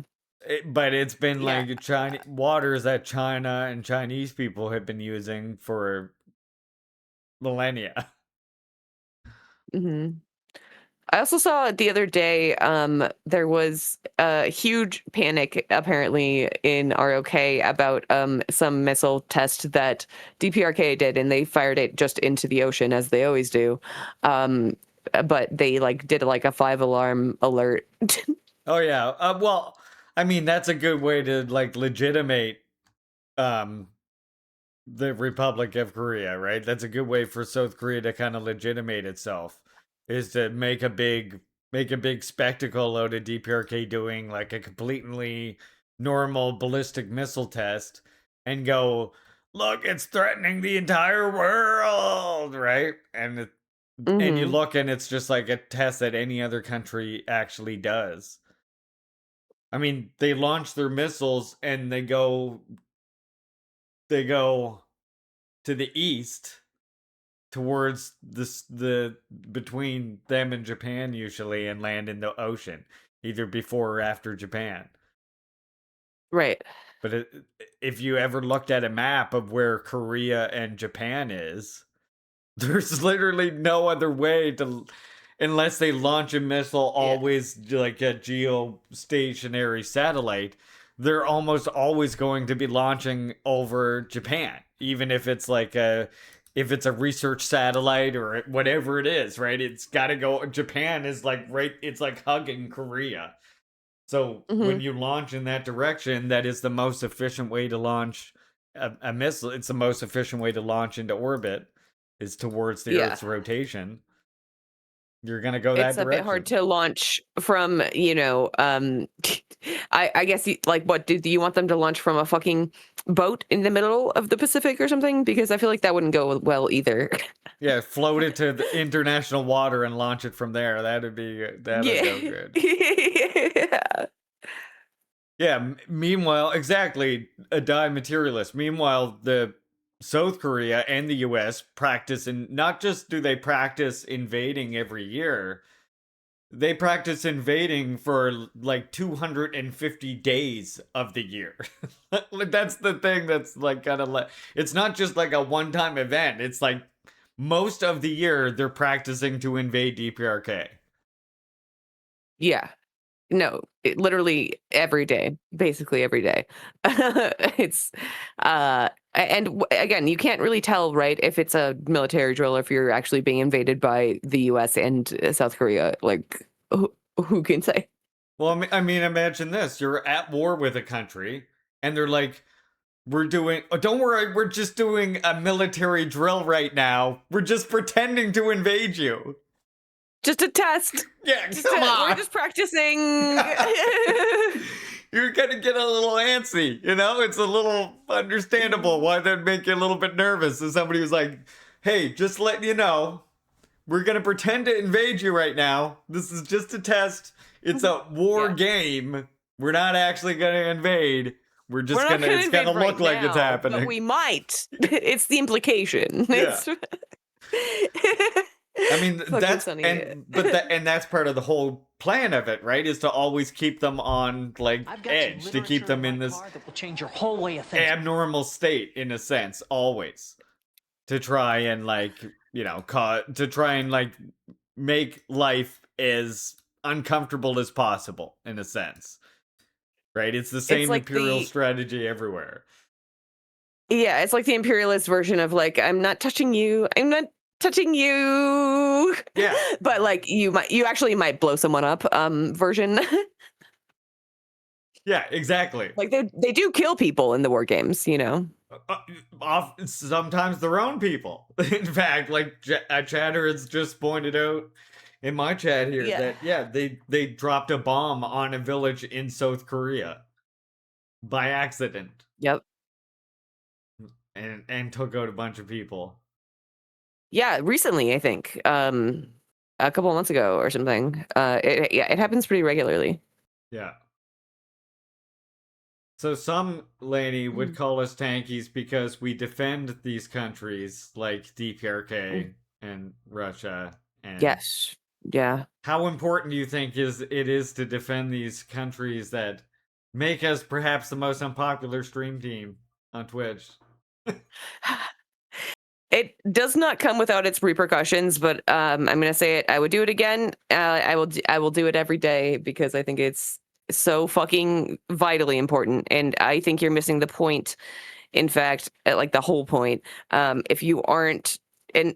but it's been Yeah. like China waters that China and Chinese people have been using for millennia. hmm I also saw the other day there was a huge panic apparently in ROK about some missile test that DPRK did, and they fired it just into the ocean as they always do. But they like did like a 5 alarm alert. Oh yeah. Well, I mean, that's a good way to like legitimate um the Republic of Korea, right? That's a good way for South Korea to kind of legitimate itself, is to make a big spectacle out of DPRK doing like a completely normal ballistic missile test, and go, look, it's threatening the entire world, right? And you look and it's just like a test that any other country actually does. I mean, they launch their missiles and they go to the east towards the between them and Japan usually, and land in the ocean, either before or after Japan. Right. But if you ever looked at a map of where Korea and Japan is, there's literally no other way to, unless they launch a missile always like a geostationary satellite, they're almost always going to be launching over Japan, even if it's like if it's a research satellite or whatever it is, right? It's got to go. Japan is like it's like hugging Korea. So when you launch in that direction, that is the most efficient way to launch a missile. It's the most efficient way to launch into orbit, is towards the Earth's rotation. You're gonna go that It's a direction. bit hard to launch from, I guess, like, what, do you want them to launch from a fucking boat in the middle of the Pacific or something? Because I feel like that wouldn't go well either. Yeah, float it to the international water and launch it from there. That'd go good. Yeah. Yeah, meanwhile, exactly, a die materialist. Meanwhile, the South Korea and the US practice, and not just do they practice invading every year, they practice invading for like 250 days of the year. That's the thing that's like kind of like, it's not just like a one-time event. It's like most of the year they're practicing to invade DPRK. Yeah. No, literally every day, basically every day. It's again, you can't really tell, right, if it's a military drill or if you're actually being invaded by the US and South Korea. Like, who can say? Well, I mean, imagine this. You're at war with a country and they're like, don't worry, we're just doing a military drill right now. We're just pretending to invade you. Just a test. Yeah, come on. We're just practicing. You're gonna get a little antsy, It's a little understandable why that'd make you a little bit nervous. If somebody was like, "Hey, just letting you know, we're gonna pretend to invade you right now. This is just a test. It's a war game. We're not actually gonna invade. It's gonna look like it's happening. But we might. It's the implication. Yeah. I mean, that's part of the whole plan of it, right? Is to always keep them on edge, to keep them in this that will change your whole way of thinking. abnormal state, in a sense, always, to try and make life as uncomfortable as possible, in a sense, right? It's the same imperial strategy everywhere. Yeah, it's like the imperialist version of like, I'm not touching you. Yeah. But like you actually might blow someone up version. Yeah, exactly. Like they do kill people in the war games, Sometimes their own people. In fact, like Chatter has just pointed out in my chat here that they dropped a bomb on a village in South Korea by accident. Yep. And took out a bunch of people. Yeah, recently, I think, a couple of months ago or something. It happens pretty regularly. Yeah. So some, Lainey, would call us tankies because we defend these countries like DPRK and Russia. And yes. Yeah. How important do you think it is to defend these countries that make us perhaps the most unpopular stream team on Twitch? It does not come without its repercussions, but I'm going to say it. I would do it again. I will do it every day because I think it's so fucking vitally important. And I think you're missing the point. In fact, like the whole point. If you aren't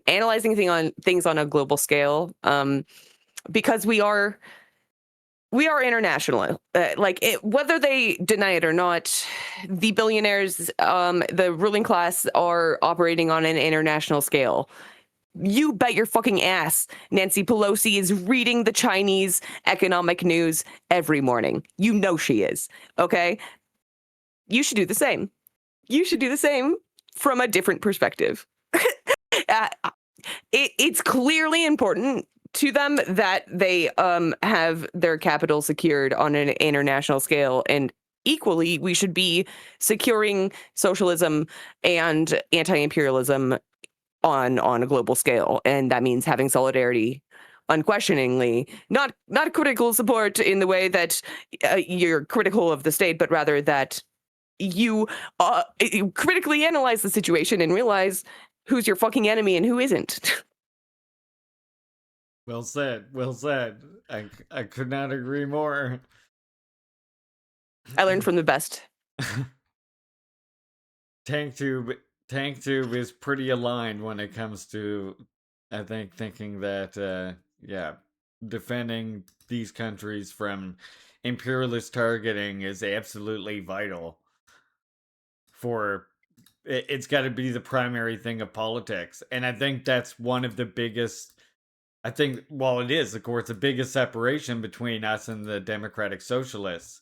analyzing things on a global scale, because we are international. Whether they deny it or not, the billionaires, the ruling class, are operating on an international scale. You bet your fucking ass Nancy Pelosi is reading the Chinese economic news every morning. You know she is. Okay? You should do the same. from a different perspective. uh, it's clearly important to them that they have their capital secured on an international scale, and equally we should be securing socialism and anti-imperialism on a global scale, and that means having solidarity unquestioningly, not critical support in the way that you're critical of the state, but rather that you critically analyze the situation and realize who's your fucking enemy and who isn't. Well said. Well said. I could not agree more. I learned from the best. TankTube is pretty aligned when it comes to, I think, thinking that defending these countries from imperialist targeting is absolutely vital. For it's got to be the primary thing of politics, and I think that's one of the biggest. I think, well, it is, of course, the biggest separation between us and the democratic socialists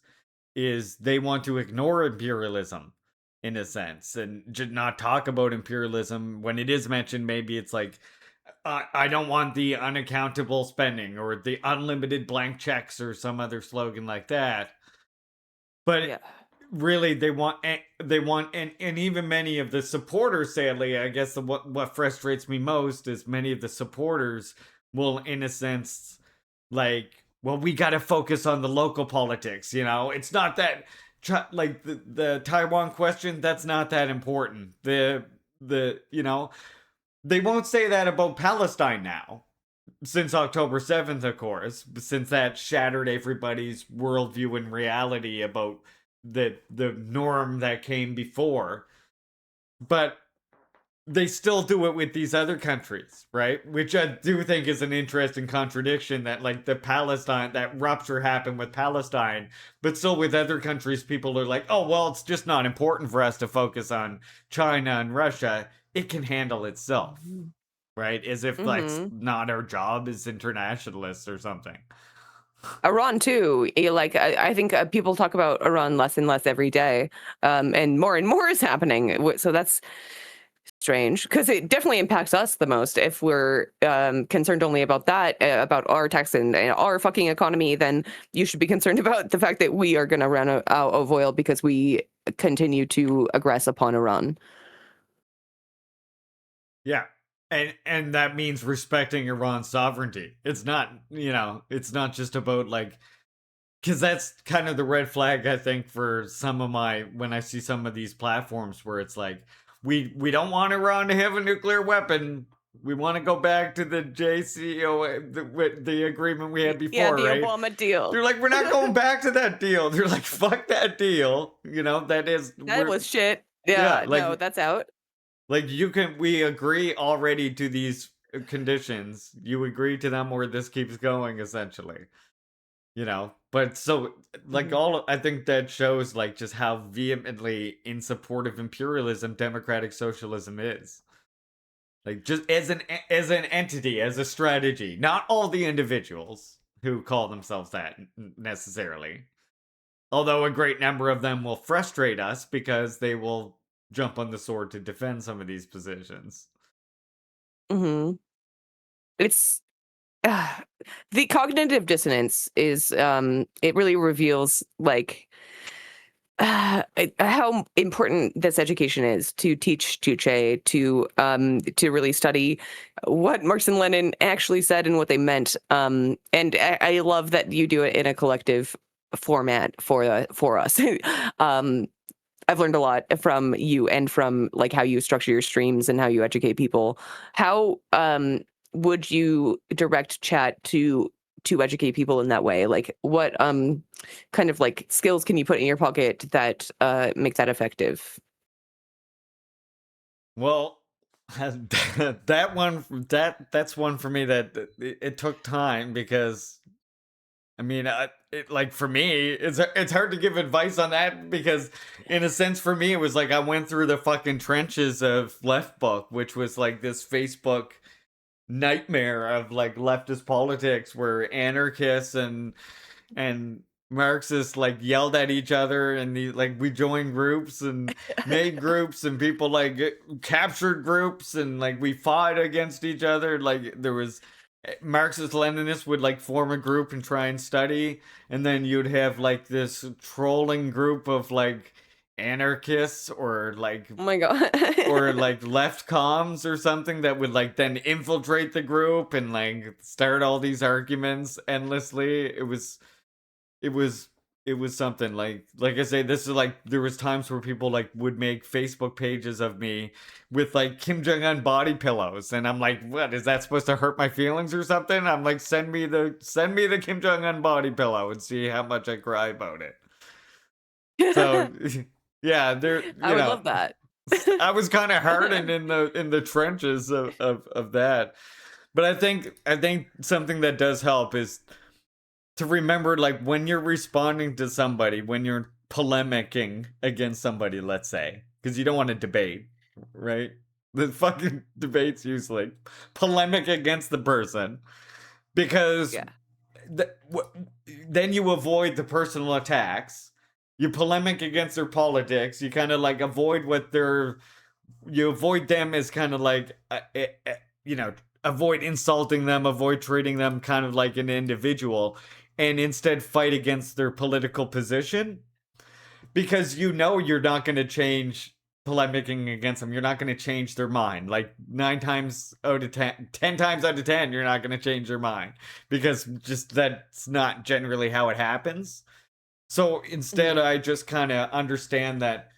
is they want to ignore imperialism in a sense and just not talk about imperialism. When it is mentioned, maybe it's like, I don't want the unaccountable spending or the unlimited blank checks or some other slogan like that. But really, they want, and even many of the supporters, sadly, I guess what frustrates me most is many of the supporters will, in a sense, like, well, we got to focus on the local politics, you know? It's not that, like, the Taiwan question, that's not that important. You know, they won't say that about Palestine now. Since October 7th, of course, since that shattered everybody's worldview and reality about the norm that came before. But they still do it with these other countries, right? Which I do think is an interesting contradiction, that like that rupture happened with Palestine, but still with other countries, people are like, oh, well, it's just not important for us to focus on China and Russia. It can handle itself, right? As if like not our job as internationalists or something. Iran too. Like I think people talk about Iran less and less every day, and more is happening. So that's strange, because it definitely impacts us the most. If we're concerned only about that, about our tax and our fucking economy, then you should be concerned about the fact that we are going to run out of oil because we continue to aggress upon Iran. Yeah. And that means respecting Iran's sovereignty. It's not, you know, it's not just about like, because that's kind of the red flag, I think, for some of when I see some of these platforms where it's like, we don't want Iran to have a nuclear weapon. We want to go back to the JCPOA, the agreement we had before, yeah, the right? Obama deal. They're like, we're not going back to that deal. They're like, fuck that deal. You know, that was shit. Yeah, like, no, that's out. Like, we agree already to these conditions. You agree to them or this keeps going, essentially. You know? But so, like, I think that shows, like, just how vehemently in support of imperialism democratic socialism is. Like, just as an entity, as a strategy. Not all the individuals who call themselves that, necessarily. Although a great number of them will frustrate us because they will jump on the sword to defend some of these positions. It's the cognitive dissonance is it really reveals like how important this education is, to teach Juche, to really study what Marx and Lenin actually said and what they meant. And I love that you do it in a collective format for us. I've learned a lot from you and from like how you structure your streams and how you educate people. How would you direct chat to educate people in that way? Like what kind of like skills can you put in your pocket that make that effective? Well, that's one for me that it took time, because I mean, like for me, it's hard to give advice on that, because in a sense for me it was like I went through the fucking trenches of Left Book, which was like this Facebook nightmare of like leftist politics where anarchists and Marxists like yelled at each other, and we joined groups and made groups, and people like captured groups, and like we fought against each other. Like there was Marxist Leninists would like form a group and try and study, and then you'd have like this trolling group of like anarchists or like Oh my god. or like left comms or something that would like then infiltrate the group and like start all these arguments endlessly. It was something like I say, this is like there was times where people like would make Facebook pages of me with like Kim Jong-un body pillows, and I'm like, what is that supposed to hurt my feelings or something? I'm like, send me the Kim Jong-un body pillow and see how much I cry about it. So yeah, I would love that. I was kind of hardened in the trenches of that. But I think something that does help is to remember, like, when you're responding to somebody, when you're polemicking against somebody, let's say, because you don't want to debate, right? The fucking debate's usually polemic against the person, because Yeah. then you avoid the personal attacks. You polemic against their politics. You kind of like avoid you avoid them as kind of like, avoid insulting them, avoid treating them kind of like an individual, and instead fight against their political position, because you're not going to change polemicking against them. You're not going to change their mind. Like 9 times out of 10 times out of 10, you're not going to change their mind, because just that's not generally how it happens. So instead, I just kind of understand that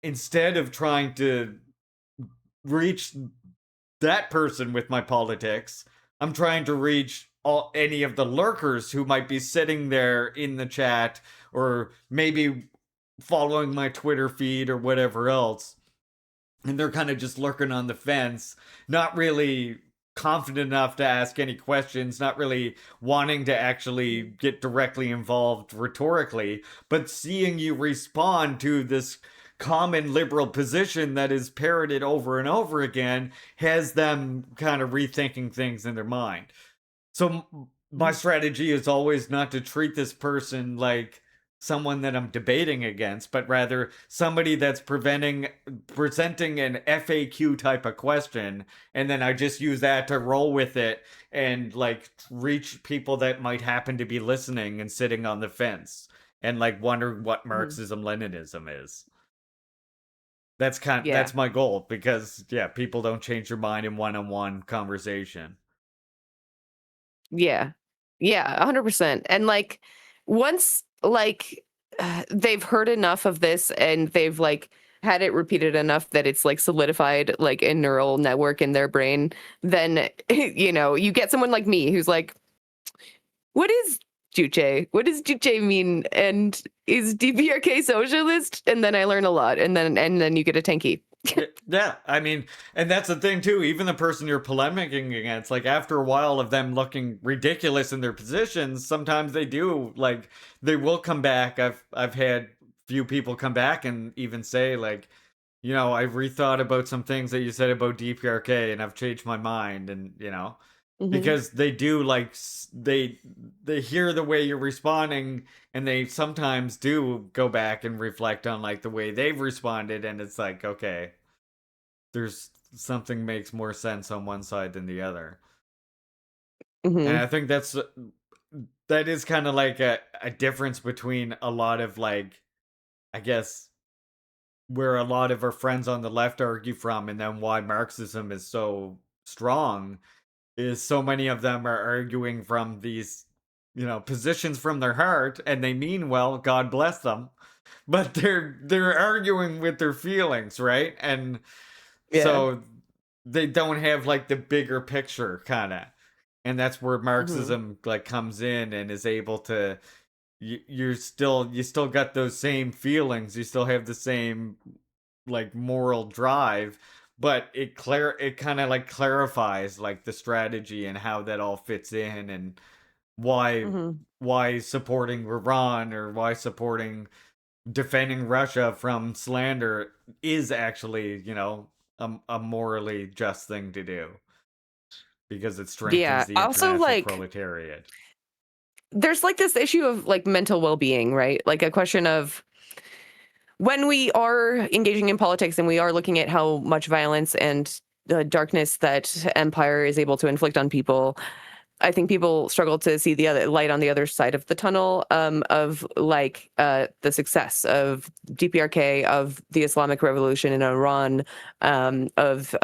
instead of trying to reach that person with my politics, I'm trying to reach any of the lurkers who might be sitting there in the chat, or maybe following my Twitter feed or whatever else, and they're kind of just lurking on the fence, not really confident enough to ask any questions, not really wanting to actually get directly involved rhetorically, but seeing you respond to this common liberal position that is parroted over and over again has them kind of rethinking things in their mind. So my strategy is always not to treat this person like someone that I'm debating against, but rather somebody that's presenting an FAQ type of question, and then I just use that to roll with it and like reach people that might happen to be listening and sitting on the fence and like wonder what Marxism Leninism is. That's my goal, because people don't change their mind in one-on-one conversation. Yeah. Yeah, 100%. And like once like they've heard enough of this and they've like had it repeated enough that it's like solidified like a neural network in their brain, then you get someone like me who's like, what is Juche? What does Juche mean? And is DPRK socialist? And then I learn a lot, and then you get a tanky. Yeah, I mean, and that's the thing too. Even the person you're polemicking against, like after a while of them looking ridiculous in their positions, sometimes they will come back. I've had few people come back and even say like, I've rethought about some things that you said about DPRK, and I've changed my mind, and because they do like they hear the way you're responding, and they sometimes do go back and reflect on like the way they've responded, and it's like, okay, there's something makes more sense on one side than the other. And I think that is kind of like a difference between a lot of like, I guess, where a lot of our friends on the left argue from, and then why Marxism is so strong, is so many of them are arguing from these, positions from their heart, and they mean well, God bless them, but they're arguing with their feelings, right? And so they don't have like the bigger picture kind of, and that's where Marxism like comes in and is able to. You still got those same feelings, you still have the same like moral drive, but it kind of like clarifies like the strategy and how that all fits in, and why supporting Iran or why supporting defending Russia from slander is actually, a morally just thing to do, because it strengthens the Also international like proletariat. there's like this issue of like mental well-being, right? Like a question of when we are engaging in politics and we are looking at how much violence and the darkness that empire is able to inflict on people, I think people struggle to see the other light on the other side of the tunnel, of like the success of DPRK, of the Islamic Revolution in Iran, of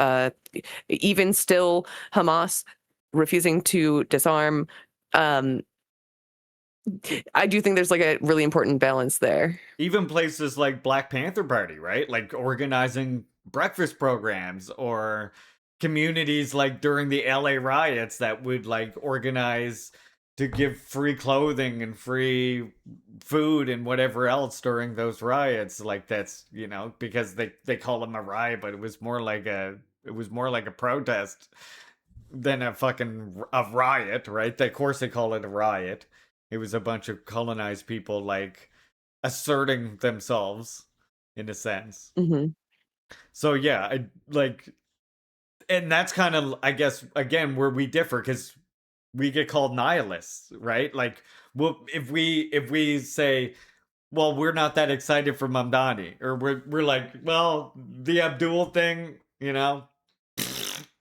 even still Hamas refusing to disarm. I do think there's like a really important balance there. Even places like Black Panther Party, right? Like organizing breakfast programs, or communities like during the LA riots that would like organize to give free clothing and free food and whatever else during those riots. Like that's, because they call them a riot, but it was more like a protest than a riot, right? Of course they call it a riot. It was a bunch of colonized people like asserting themselves in a sense. Mm-hmm. So yeah, I like, and that's kind of, I guess, again, where we differ, because we get called nihilists, right? Like, well, if we say, well, we're not that excited for Mamdani, or we're like, well, the Abdul thing, and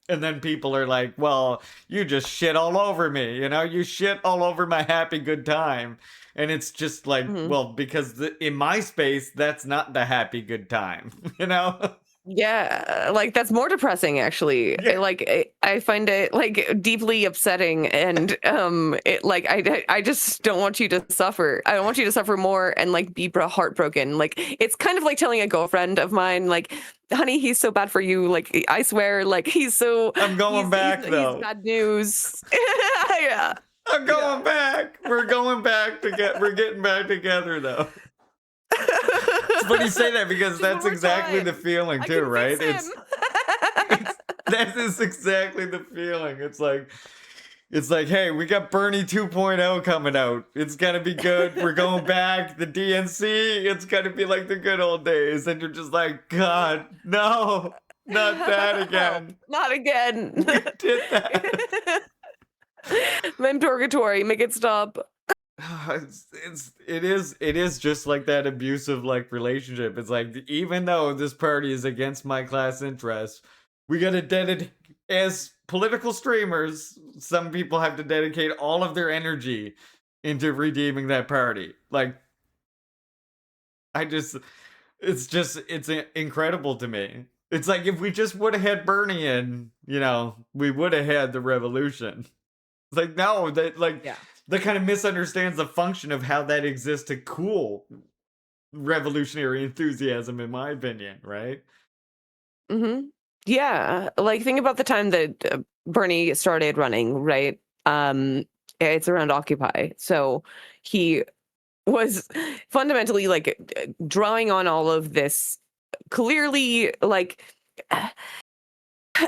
then people are like, well, you just shit all over me, you shit all over my happy good time. And it's just like, well, because in my space, that's not the happy good time, Yeah, like that's more depressing actually. Yeah. I find it like deeply upsetting, and it like I just don't want you to suffer. I don't want you to suffer more and like be heartbroken. Like it's kind of like telling a girlfriend of mine, like, honey, he's so bad for you. Like I swear, like he's so I'm going back though. He's bad news. Yeah. I'm going back. We're going back we're getting back together though. It's funny you say that, because that's exactly the feeling too, right? That is exactly the feeling. It's like, hey, we got Bernie 2.0 coming out. It's gonna be good. We're going back. The DNC, it's gonna be like the good old days. And you're just like, God, no, not that again. Not again. We did that. I'm purgatory. Make it stop. It is just like that abusive like relationship. It's like, even though this party is against my class interests, we gotta dedicate, as political streamers, some people have to dedicate all of their energy into redeeming that party. Like, it's incredible to me. It's like, if we just would have had Bernie in, we would have had the revolution. It's like, no, that like, yeah. That kind of misunderstands the function of how that exists to cool revolutionary enthusiasm, in my opinion, right? Mm-hmm. Yeah, like think about the time that Bernie started running, right? It's around Occupy. So he was fundamentally like drawing on all of this clearly, like,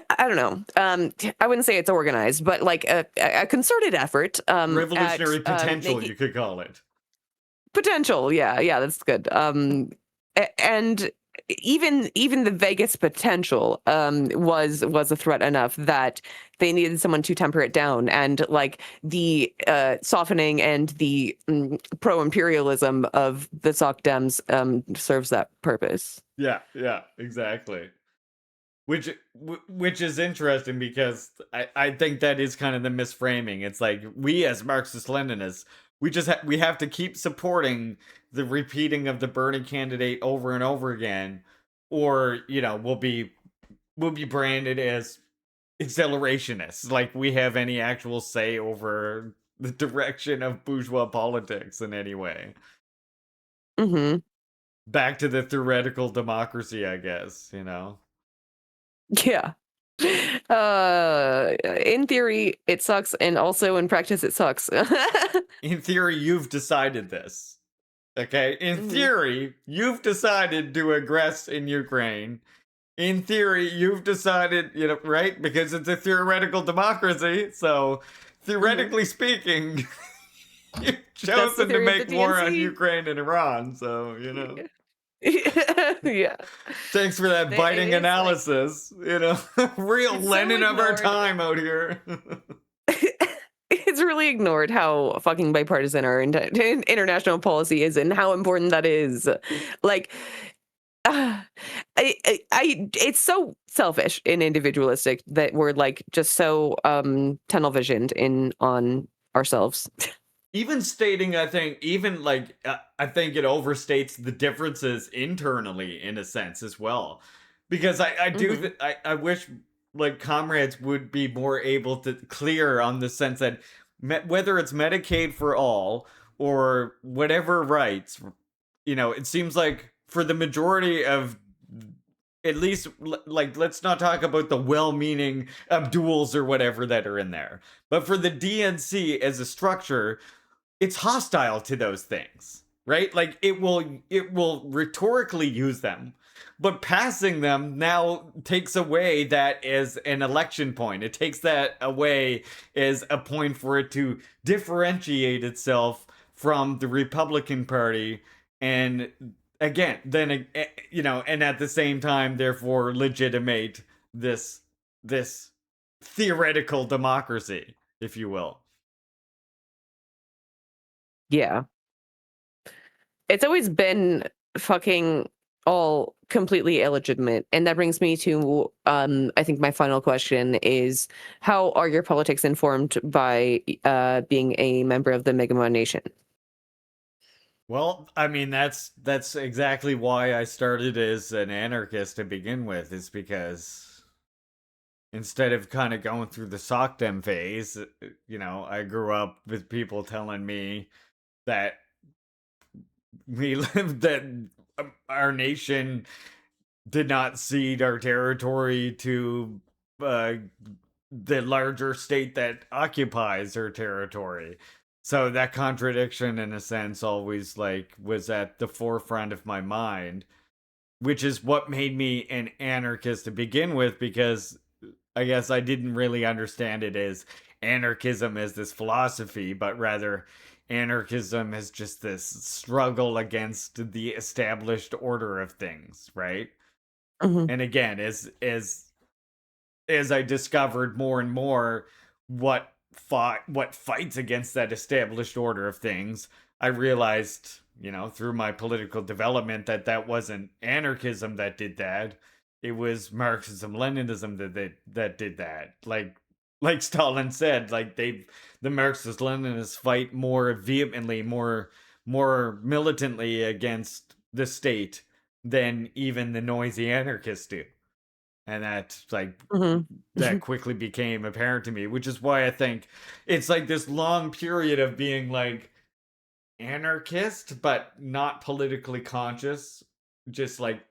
I don't know. I wouldn't say it's organized, but like a concerted effort. Revolutionary potential, you could call it. Potential, yeah, that's good. And even the Vegas potential was a threat enough that they needed someone to temper it down, and like the softening and the pro-imperialism of the Soc Dems serves that purpose. Yeah, exactly. Which is interesting, because I think that is kind of the misframing. It's like, we as Marxist-Leninists, we have to keep supporting the repeating of the Bernie candidate over and over again, or we'll be branded as accelerationists, like we have any actual say over the direction of bourgeois politics in any way. Mm-hmm. Back to the theoretical democracy, I guess, Yeah. In theory, it sucks, and also in practice, it sucks. In theory, you've decided this. Okay? In theory, you've decided to aggress in Ukraine. In theory, you've decided, right? Because it's a theoretical democracy. So, theoretically speaking, you've chosen to make war on Ukraine and Iran. So, Yeah. Thanks for that biting analysis. Real Lenin of our time out here. It's really ignored how fucking bipartisan our international policy is and how important that is. Like, it's so selfish and individualistic that we're like just so tunnel visioned in on ourselves. Even stating, I think, even like, I think it overstates the differences internally in a sense as well. Because I do, I wish like comrades would be more able to clear on the sense that whether it's Medicaid for all or whatever rights, it seems like for the majority of, at least, like, let's not talk about the well-meaning Abduls or whatever that are in there. But for the DNC as a structure, it's hostile to those things, right? Like it will rhetorically use them, but passing them now takes away that as an election point. It takes that away as a point for it to differentiate itself from the Republican Party, and again, then and at the same time, therefore, legitimate this theoretical democracy, if you will. Yeah. It's always been fucking all completely illegitimate. And that brings me to I think my final question is, how are your politics informed by being a member of the Megamon Nation? Well, I mean, that's exactly why I started as an anarchist to begin with, is because instead of kind of going through the sockdom phase, I grew up with people telling me that we lived, that our nation did not cede our territory to the larger state that occupies our territory. So that contradiction, in a sense, always like was at the forefront of my mind, which is what made me an anarchist to begin with, because I guess I didn't really understand it as anarchism as this philosophy, but rather anarchism as just this struggle against the established order of things, right? And again, as I discovered more and more what fights against that established order of things, I realized, through my political development, that wasn't anarchism that did that. It was Marxism, Leninism that did that. Like Stalin said, like the Marxist Leninists fight more vehemently, more militantly against the state than even the noisy anarchists do. And that quickly became apparent to me, which is why I think it's like this long period of being like anarchist, but not politically conscious. Just like,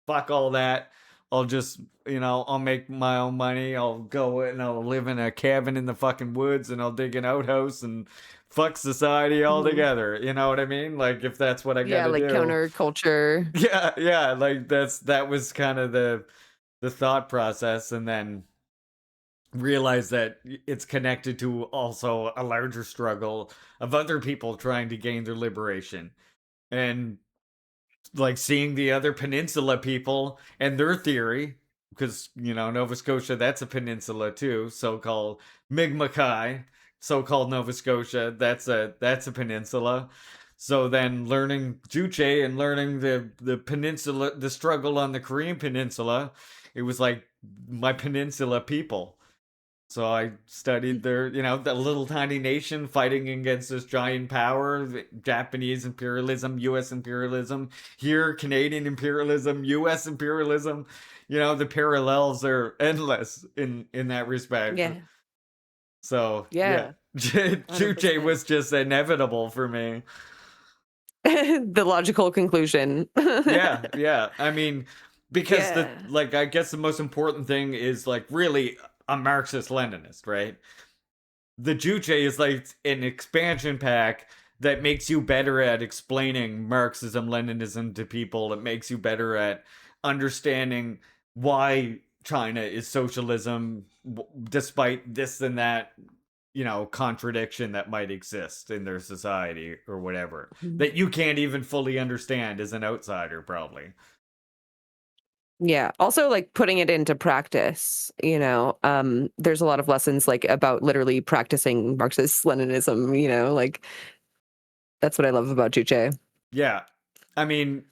fuck all that. I'll just, I'll make my own money. I'll go and I'll live in a cabin in the fucking woods, and I'll dig an outhouse and fuck society altogether. You know what I mean? Like, if that's what I gotta do. Yeah, like counterculture. Yeah. Like that was kind of the thought process, and then realize that it's connected to also a larger struggle of other people trying to gain their liberation, and like seeing the other peninsula people and their theory, because Nova Scotia, that's a peninsula too, so-called Mi'kmaq, so-called Nova Scotia, that's a peninsula. So then learning Juche and learning the peninsula, the struggle on the Korean peninsula, it was like my peninsula people. So I studied their, the little tiny nation fighting against this giant power, Japanese imperialism, U.S. imperialism, here Canadian imperialism, U.S. imperialism. The parallels are endless in that respect. Yeah. So Yeah. Juche was just inevitable for me. The logical conclusion. Yeah. I mean, because I guess the most important thing is like really a Marxist-Leninist, right? The Juche is like an expansion pack that makes you better at explaining Marxism, Leninism to people. It makes you better at understanding why China is socialism, despite this and that, contradiction that might exist in their society or whatever, that you can't even fully understand as an outsider, probably. Yeah. Also, like putting it into practice, there's a lot of lessons like about literally practicing Marxist Leninism, like that's what I love about Juche. Yeah. I mean,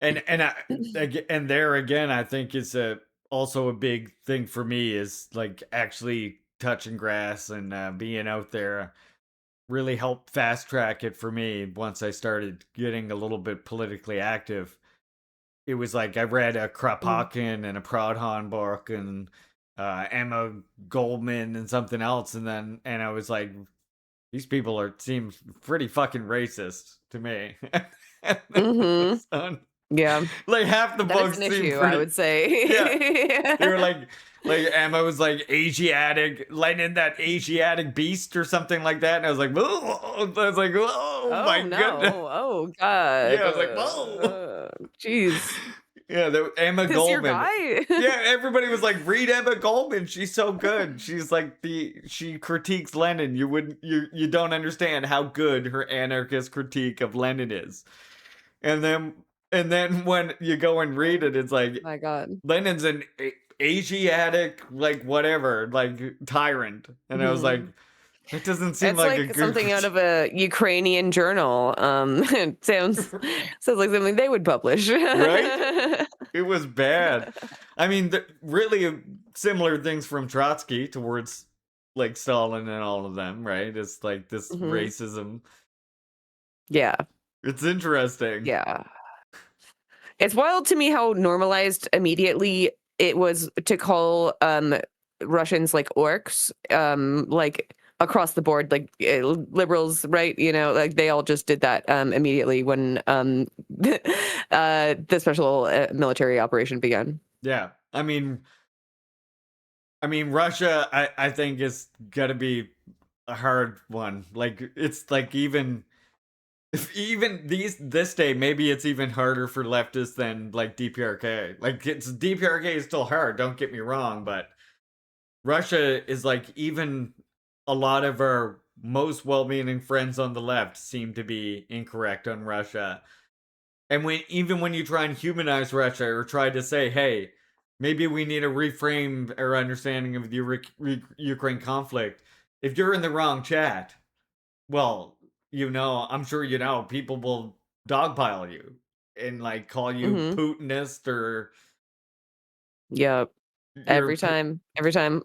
and there again, I think it's also a big thing for me is like actually touching grass and being out there really helped fast track it for me once I started getting a little bit politically active. It was like I read a Kropotkin and a Proudhon book and Emma Goldman and something else, and I was like, these people seem pretty fucking racist to me. Mm-hmm. Yeah. Like half the That is books an seem issue, pretty. I would say. Yeah, they were like Emma was like Asiatic, Lenin that Asiatic beast or something like that, and I was like, whoa! I was like, oh my no. goodness! Oh God. Yeah, I was like, whoa! Jeez. Yeah, Emma This your Goldman. guy? Yeah, everybody was like, read Emma Goldman. She's so good. She's like she critiques Lenin. You don't understand how good her anarchist critique of Lenin is. And then when you go and read it, it's like My God. Lenin's an Asiatic, like whatever, like tyrant. And I was like, that doesn't seem It's like a like good something out of a Ukrainian journal. It sounds like something they would publish. Right? It was bad. I mean, really similar things from Trotsky towards like Stalin and all of them, right? It's like this racism. Yeah. It's interesting. Yeah. It's wild to me how normalized immediately it was to call Russians like orcs, like across the board, like liberals, right? Like they all just did that immediately when the special military operation began. Yeah. I mean Russia I think is got to be a hard one. Like it's like even this day, maybe it's even harder for leftists than like DPRK. Like DPRK is still hard, don't get me wrong, but Russia is like even a lot of our most well-meaning friends on the left seem to be incorrect on Russia. And even when you try and humanize Russia or try to say, hey, maybe we need to reframe our understanding of the Ukraine conflict, if you're in the wrong chat, well, I'm sure people will dogpile you and like call you Putinist or Yep. Every time,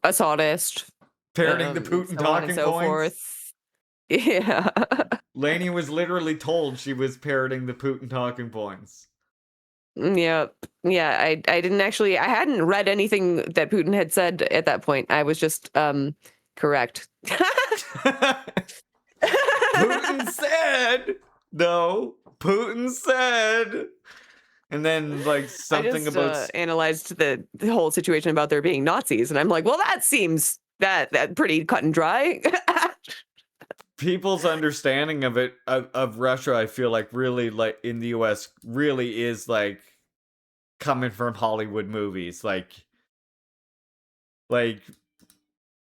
a sawdust, parroting the Putin so on and talking so points. forth. Yeah. Lainey was literally told she was parroting the Putin talking points. Yep. Yeah, I didn't actually, I hadn't read anything that Putin had said at that point. I was just correct. Putin said, no, Putin said. And then like something about analyzed the whole situation about there being Nazis, and I'm like, well, that seems that pretty cut and dry. People's understanding of it of Russia, I feel like really like in the US really is like coming from Hollywood movies. Like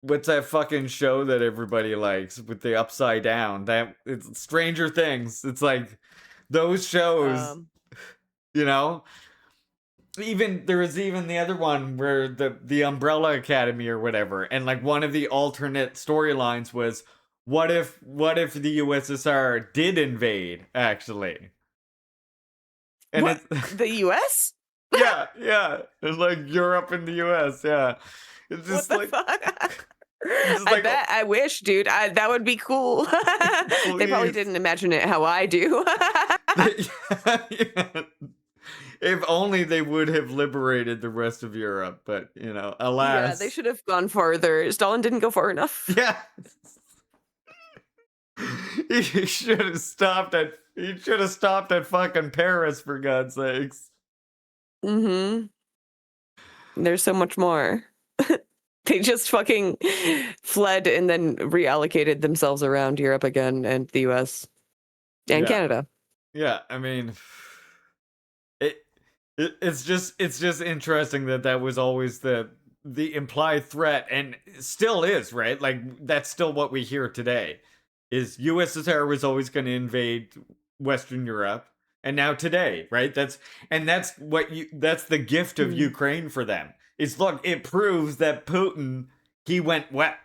what's that fucking show that everybody likes with the upside down? That it's Stranger Things. It's like those shows, Even there was even the other one where the Umbrella Academy or whatever, and like one of the alternate storylines was what if the USSR did invade actually? And what? The US? yeah, it's like Europe and the US, yeah. It's just what the fuck? I wish, dude. That would be cool. They probably didn't imagine it how I do. Yeah. If only they would have liberated the rest of Europe, but alas. Yeah, they should have gone farther. Stalin didn't go far enough. Yeah. He should have stopped at fucking Paris, for God's sakes. There's so much more. They just fucking fled and then reallocated themselves around Europe again and the US and Canada. Yeah, I mean, it's just interesting that was always the implied threat, and still is, right? Like that's still what we hear today. Is USSR was always going to invade Western Europe, and now today, right? That's the gift of Ukraine for them. Is look, it proves that Putin he went west,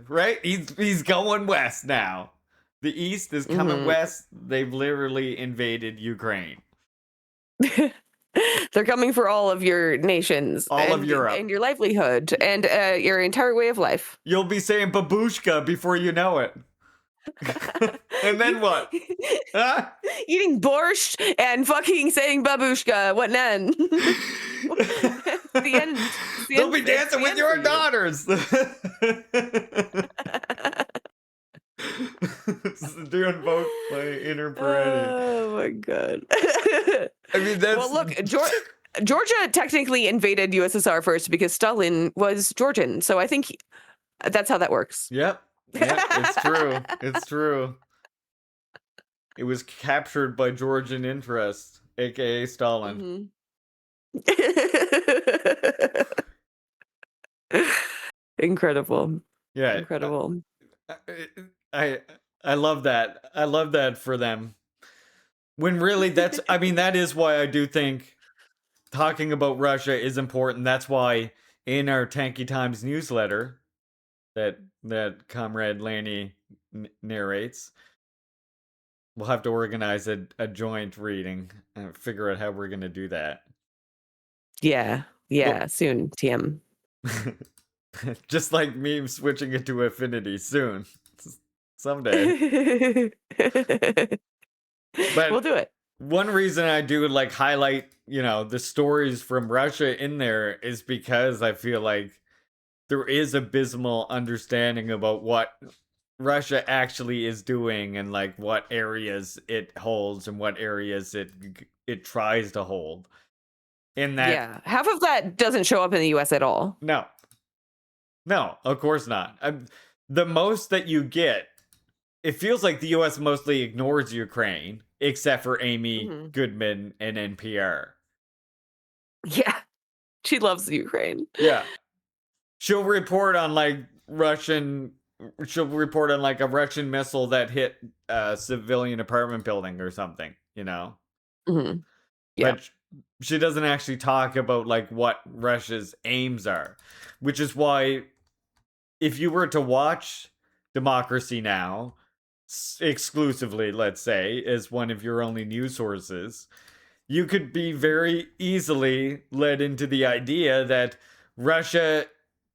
right? He's going west now. The East is coming west. They've literally invaded Ukraine. They're coming for all of your nations, all of Europe, and your livelihood, and your entire way of life. You'll be saying babushka before you know it. And then what? Huh? Eating borscht and fucking saying babushka. What then? The end. They'll be dancing with your daughters. Doing both by inner parenting. Oh my god. I mean, that's well. Look, Georgia technically invaded USSR first because Stalin was Georgian, so I think that's how that works. Yep. It's true. It's true. It was captured by Georgian interest, aka Stalin. Incredible. Yeah. Incredible. I love that. I love that for them. When really that is why I do think talking about Russia is important. That's why in our Tanky Times newsletter that Comrade Laney narrates, we'll have to organize a joint reading and figure out how we're going to do that. Yeah, soon, TM. Just like me switching it to Affinity soon. Someday. But we'll do it. One reason I do highlight, the stories from Russia in there is because I feel like there is abysmal understanding about what Russia actually is doing and what areas it holds and what areas it tries to hold. In that, half of that doesn't show up in the US at all. No, of course not. The most that you get, it feels like the US mostly ignores Ukraine, except for Amy Goodman and NPR. Yeah, she loves Ukraine. Yeah. She'll report on a Russian missile that hit a civilian apartment building or something, Yeah. But she doesn't actually talk about what Russia's aims are, which is why if you were to watch Democracy Now! Exclusively, let's say, as one of your only news sources, you could be very easily led into the idea that Russia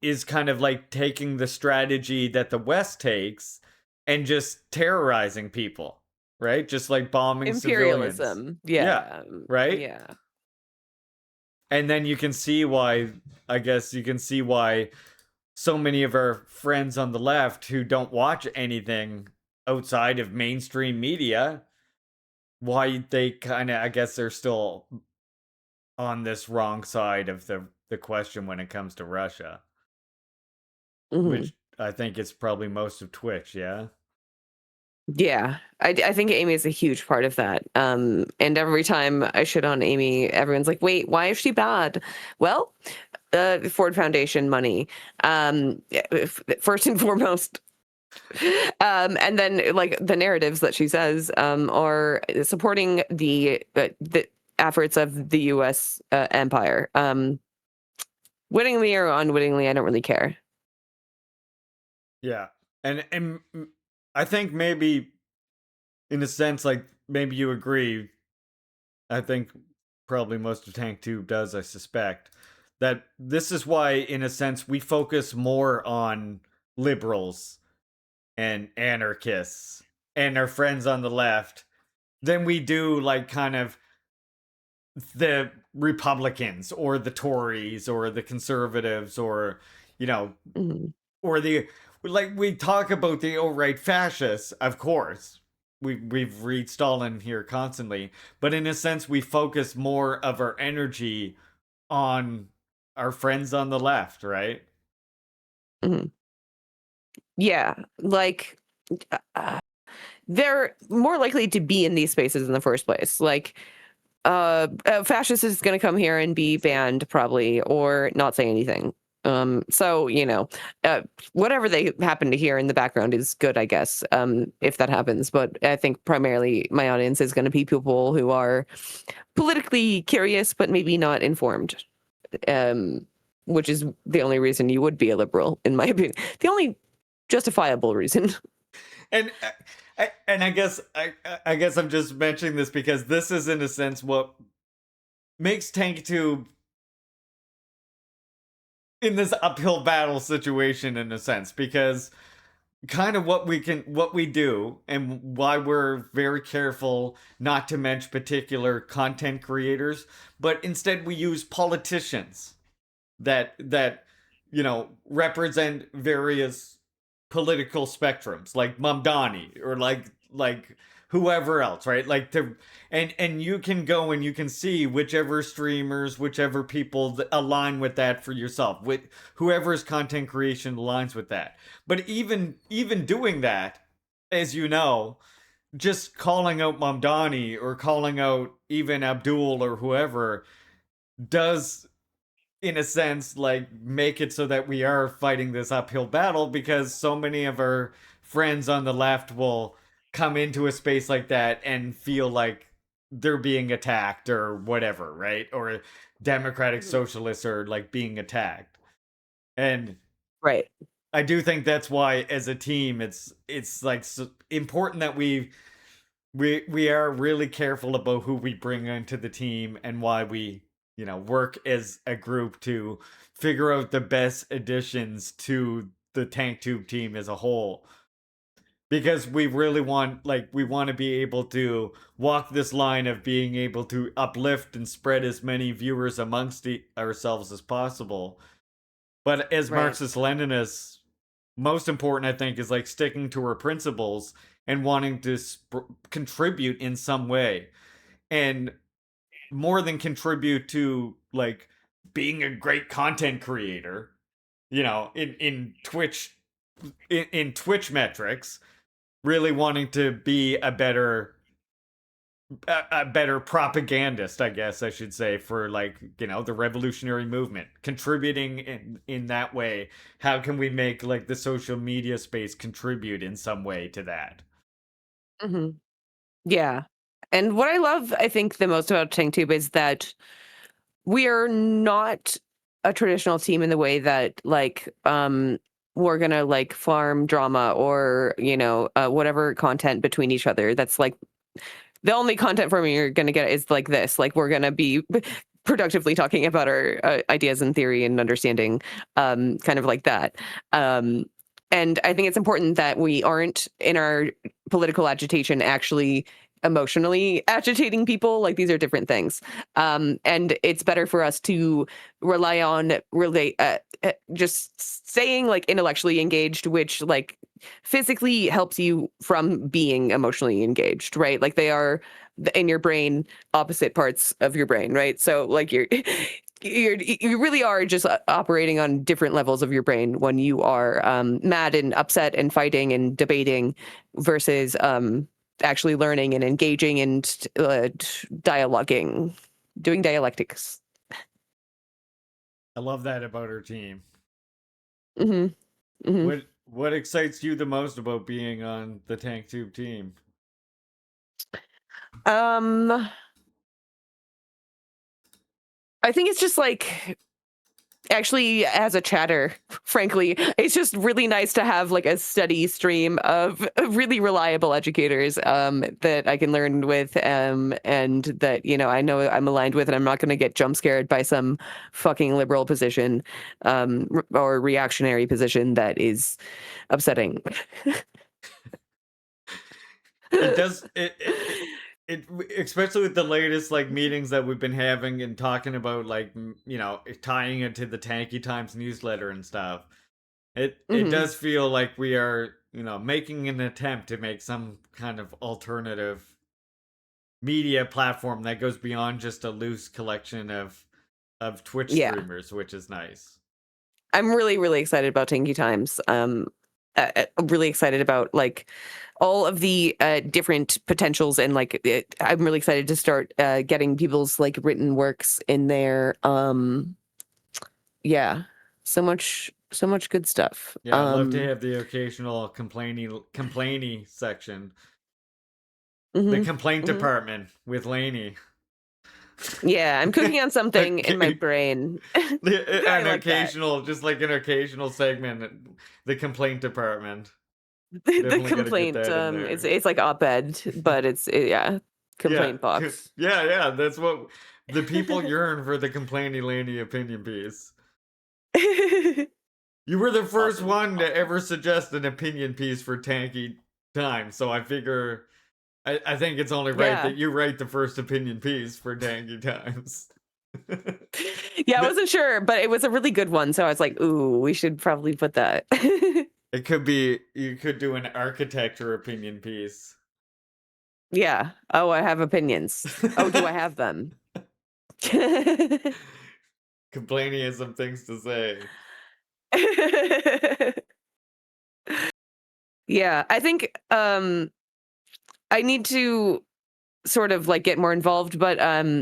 is kind of taking the strategy that the West takes and just terrorizing people, right? Just bombing imperialism. civilians. Yeah. Right? Yeah. And then you can see why so many of our friends on the left who don't watch anything outside of mainstream media, why they they're still on this wrong side of the question when it comes to Russia. Which I think is probably most of Twitch, yeah? Yeah, I think Amy is a huge part of that. And every time I shit on Amy, everyone's like, wait, why is she bad? Well, Ford Foundation money, first and foremost. And then the narratives that she says are supporting the efforts of the U.S. empire. Wittingly or unwittingly, I don't really care. Yeah. And I think maybe in a sense, maybe you agree. I think probably most of Tank Tube does, I suspect, that this is why, in a sense, we focus more on liberals and anarchists and our friends on the left than we do kind of the Republicans or the Tories or the conservatives or or the we talk about the right fascists, of course. We've read Stalin here constantly, but in a sense we focus more of our energy on our friends on the left, right? Yeah, they're more likely to be in these spaces in the first place. A fascist is going to come here and be banned probably, or not say anything. So, whatever they happen to hear in the background is good, I guess, if that happens. But I think primarily my audience is going to be people who are politically curious, but maybe not informed, which is the only reason you would be a liberal, in my opinion. The only justifiable reason. And I guess I'm just mentioning this because this is in a sense what makes TankTube in this uphill battle situation in a sense, because kind of what we do and why we're very careful not to mention particular content creators, but instead we use politicians that represent various political spectrums, like Mamdani or like whoever else, right? Like and you can go and you can see whichever streamers, whichever people that align with that for yourself, with whoever's content creation aligns with that. But even doing that, as you know, just calling out Mamdani or calling out even Abdul or whoever does, in a sense, like make it so that we are fighting this uphill battle, because so many of our friends on the left will come into a space like that and feel like they're being attacked or whatever, right? Or democratic socialists are like being attacked. And Right. I do think that's why as a team it's like so important that we are really careful about who we bring into the team and why we work as a group to figure out the best additions to the TankTube team as a whole. Because we really want to be able to walk this line of being able to uplift and spread as many viewers amongst ourselves as possible. But as Right. Marxist-Leninists, most important, I think, is like sticking to our principles and wanting to contribute in some way. And more than contribute to like being a great content creator, in Twitch, in Twitch metrics, really wanting to be a better propagandist, I guess I should say, for the revolutionary movement, contributing in that way. How can we make like the social media space contribute in some way to that? Mm-hmm. Yeah. And what I love, I think, the most about TankTube is that we are not a traditional team in the way that we're gonna like farm drama or whatever content between each other. That's like the only content from you're gonna get is like this. Like we're gonna be productively talking about our ideas and theory and understanding, kind of like that. And I think it's important that we aren't in our political agitation actually emotionally agitating people. Like these are different things. And it's better for us to rely on just staying like intellectually engaged, which like physically helps you from being emotionally engaged, right? Like they are in your brain, opposite parts of your brain, right? So like you really are just operating on different levels of your brain when you are mad and upset and fighting and debating versus actually learning and engaging and dialoguing, doing dialectics. I love that about our team. Mm-hmm. Mm-hmm. What excites you the most about being on the TankTube team? I think it's just like, actually, as a chatter, frankly, it's just really nice to have like a steady stream of really reliable educators that I can learn with, and that I know I'm aligned with, and I'm not going to get jump scared by some fucking liberal position or reactionary position that is upsetting. It does it especially with the latest like meetings that we've been having and talking about like tying it to the Tanky Times newsletter and stuff. It does feel like we are making an attempt to make some kind of alternative media platform that goes beyond just a loose collection of Twitch streamers, which is nice. I'm really, really excited about Tanky Times. Really excited about like all of the different potentials, and like I'm really excited to start getting people's like written works in there. Yeah. So much good stuff. Yeah, I'd love to have the occasional complainy section. The complaint department with Lainey. Yeah, I'm cooking on something in my brain. An occasional, just like an occasional segment, the complaint department. The Definitely gotta get complaint, that in there. it's like op-ed, but yeah, complaint box. Yeah, that's what the people yearn for, the ComplainieLainie opinion piece. You were the first one to ever suggest an opinion piece for Tanky Time, so I figure I think it's only right that you write the first opinion piece for Tanky Times. Yeah, I wasn't sure, but it was a really good one, so I was like, ooh, we should probably put that. It could be, you could do an architecture opinion piece. Yeah. Oh, I have opinions. Oh, do I have them? Complaining has some things to say. Yeah, I think I need to sort of like get more involved, but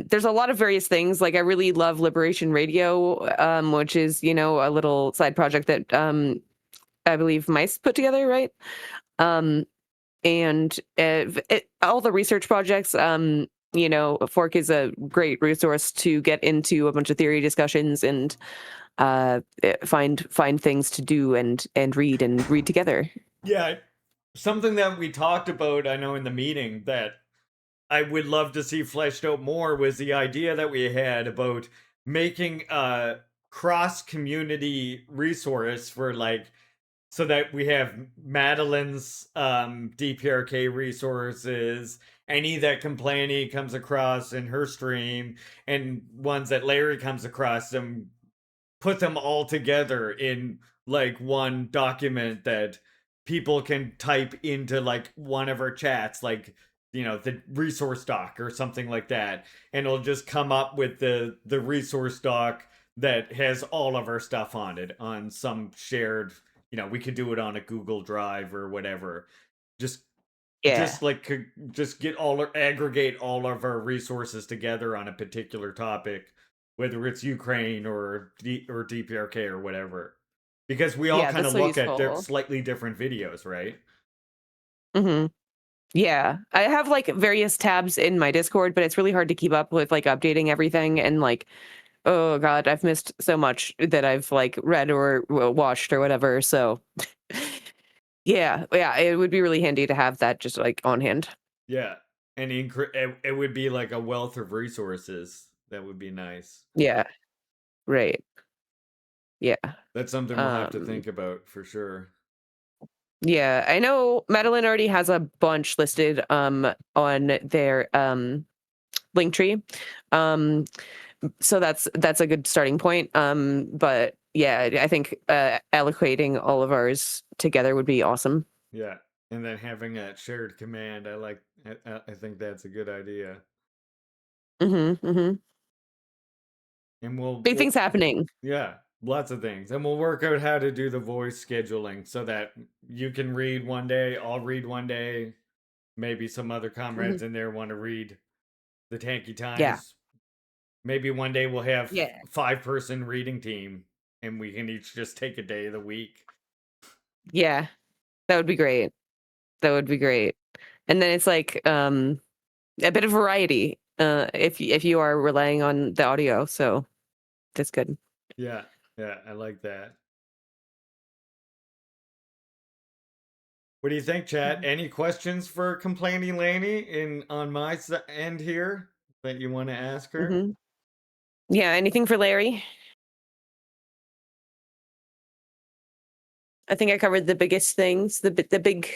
there's a lot of various things. Like I really love Liberation Radio, which is, you know, a little side project that I believe Mice put together, right? And all the research projects, you know, Fork is a great resource to get into a bunch of theory discussions and find things to do and read together. Yeah, something that we talked about, I know, in the meeting that I would love to see fleshed out more was the idea that we had about making a cross-community resource for, like, so that we have Madeline's DPRK resources, any that Complainie comes across in her stream, and ones that Larry comes across, them, put them all together in like one document that people can type into like one of our chats, like, you know, the resource doc or something like that, and it'll just come up with the resource doc that has all of our stuff on it on some shared, you know, we could do it on a Google Drive or whatever. Just just get aggregate all of our resources together on a particular topic, whether it's Ukraine or DPRK or whatever, because we all kind of look at slightly different videos, right? Yeah, I have like various tabs in my Discord, but it's really hard to keep up with like updating everything, and like, oh god, I've missed so much that I've like read or watched or whatever. So yeah, it would be really handy to have that just like on hand. Yeah, and it would be like a wealth of resources. That would be nice. Yeah, right. Yeah, that's something we'll have to think about for sure. Yeah, I know Madeline already has a bunch listed on their link tree. So that's a good starting point. But yeah, I think allocating all of ours together would be awesome. Yeah, and then having that shared command, I think that's a good idea. And big things happening. Yeah, lots of things. And we'll work out how to do the voice scheduling so that you can read one day, I'll read one day, maybe some other comrades in there want to read the Tanky Times. Yeah. Maybe one day we'll have 5-person reading team and we can each just take a day of the week. Yeah, that would be great. That would be great. And then it's like a bit of variety if you are relying on the audio. So that's good. Yeah, I like that. What do you think, chat? Any questions for ComplainieLainie on my end here that you want to ask her? Yeah, anything for Larry? I think I covered the biggest things, the big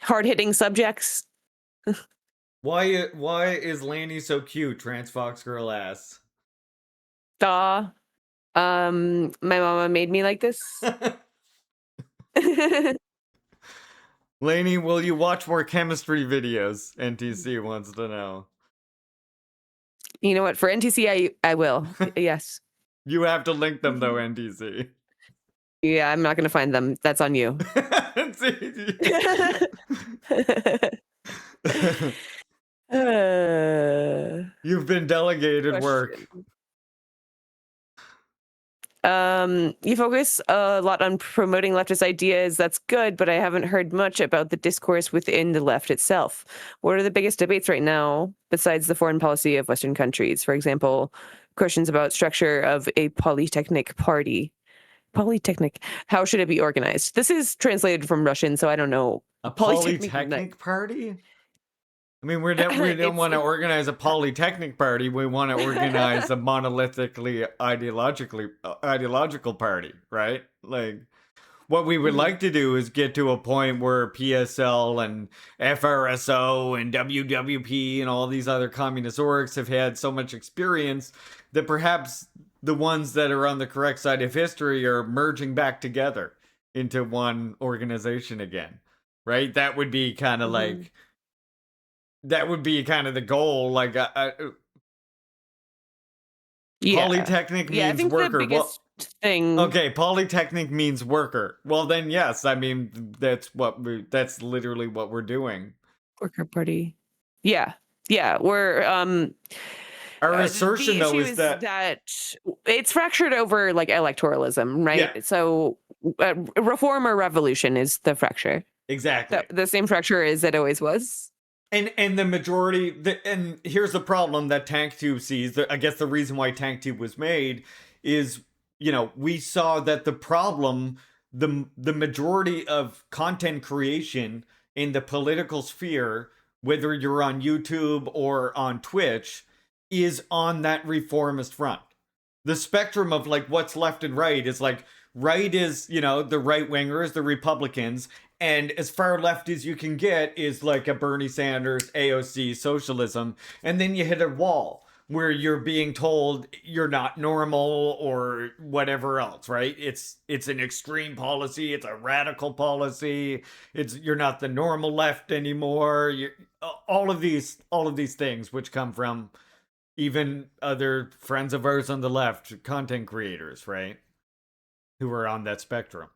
hard-hitting subjects. Why is Lainey so cute? Trans Fox girl asks. My mama made me like this. Lainey, will you watch more chemistry videos? NTC wants to know. You know what? For NTC, I will. Yes. You have to link them though, NTC. Yeah, I'm not going to find them. That's on you. You've been delegated work. You focus a lot on promoting leftist ideas. That's good, but I haven't heard much about the discourse within the left itself. What are the biggest debates right now besides the foreign policy of Western countries? For example, questions about structure of a polytechnic party. Polytechnic, how should it be organized? This is translated from Russian, so I don't know. A polytechnic party? I mean, we don't want to organize a polytechnic party. We want to organize a monolithically ideological party, right? Like, what we would like to do is get to a point where PSL and FRSO and WWP and all these other communist orgs have had so much experience that perhaps the ones that are on the correct side of history are merging back together into one organization again, right? That would be kind of like... That would be kind of the goal. Like, Polytechnic means I think worker. the biggest thing. Okay, Polytechnic means worker. Well, then yes, I mean that's literally what we're doing. Worker party. Yeah, we're our assertion though is that it's fractured over like electoralism, right? Yeah. So reform or revolution is the fracture. Exactly. The same fracture as it always was. And the majority, and here's the problem that TankTube sees. I guess the reason why TankTube was made is, we saw that the problem, the majority of content creation in the political sphere, whether you're on YouTube or on Twitch, is on that reformist front. The spectrum of like what's left and right is like, right is, the right wingers, the Republicans, and as far left as you can get is like a Bernie Sanders, AOC, socialism. And then you hit a wall where you're being told you're not normal or whatever else, right? It's an extreme policy. It's a radical policy. You're not the normal left anymore. All of these things, which come from even other friends of ours on the left, content creators, right? Who are on that spectrum.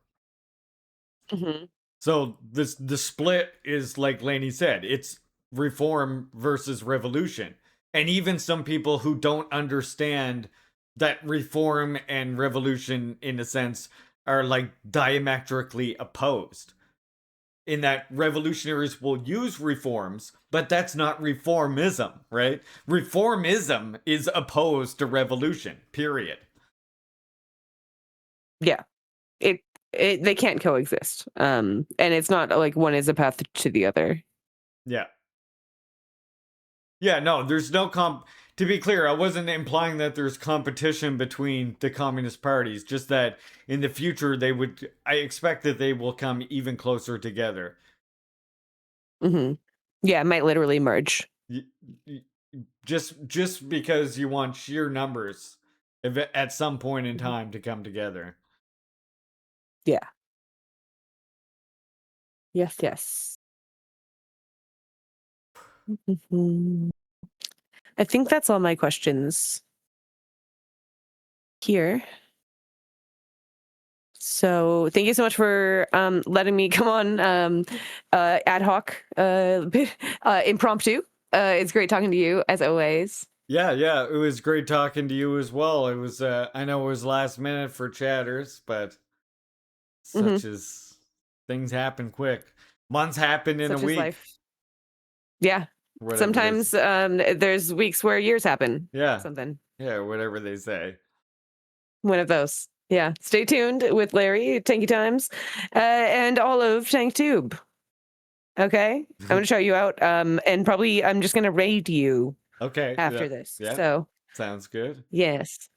Mm-hmm. So the split is like Lainey said, it's reform versus revolution. And even some people who don't understand that reform and revolution, in a sense, are like diametrically opposed. In that revolutionaries will use reforms, but that's not reformism, right? Reformism is opposed to revolution, period. Yeah. They can't coexist. And it's not like one is a path to the other. Yeah. Yeah, no, there's no to be clear, I wasn't implying that there's competition between the communist parties, just that in the future I expect that they will come even closer together. Mm-hmm. Yeah, it might literally merge. Just because you want sheer numbers at some point in time to come together. Yeah. Yes. I think that's all my questions here. So thank you so much for letting me come on ad hoc, impromptu. It's great talking to you as always. Yeah, it was great talking to you as well. It was I know it was last minute for chatters, but such as things happen quick. Months happen in a week. Life. Yeah. Sometimes there's weeks where years happen. Yeah. Something. Yeah, whatever they say. One of those. Yeah. Stay tuned with Larry, Tanky Times, and all of TankTube. Okay? I'm going to shout you out. And probably I'm just going to raid you. Okay. After this. Yeah. So. Sounds good. Yes.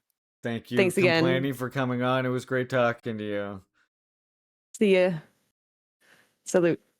Thank you. Thanks again. ComplainieLainie for coming on. It was great talking to you. See ya. Salute.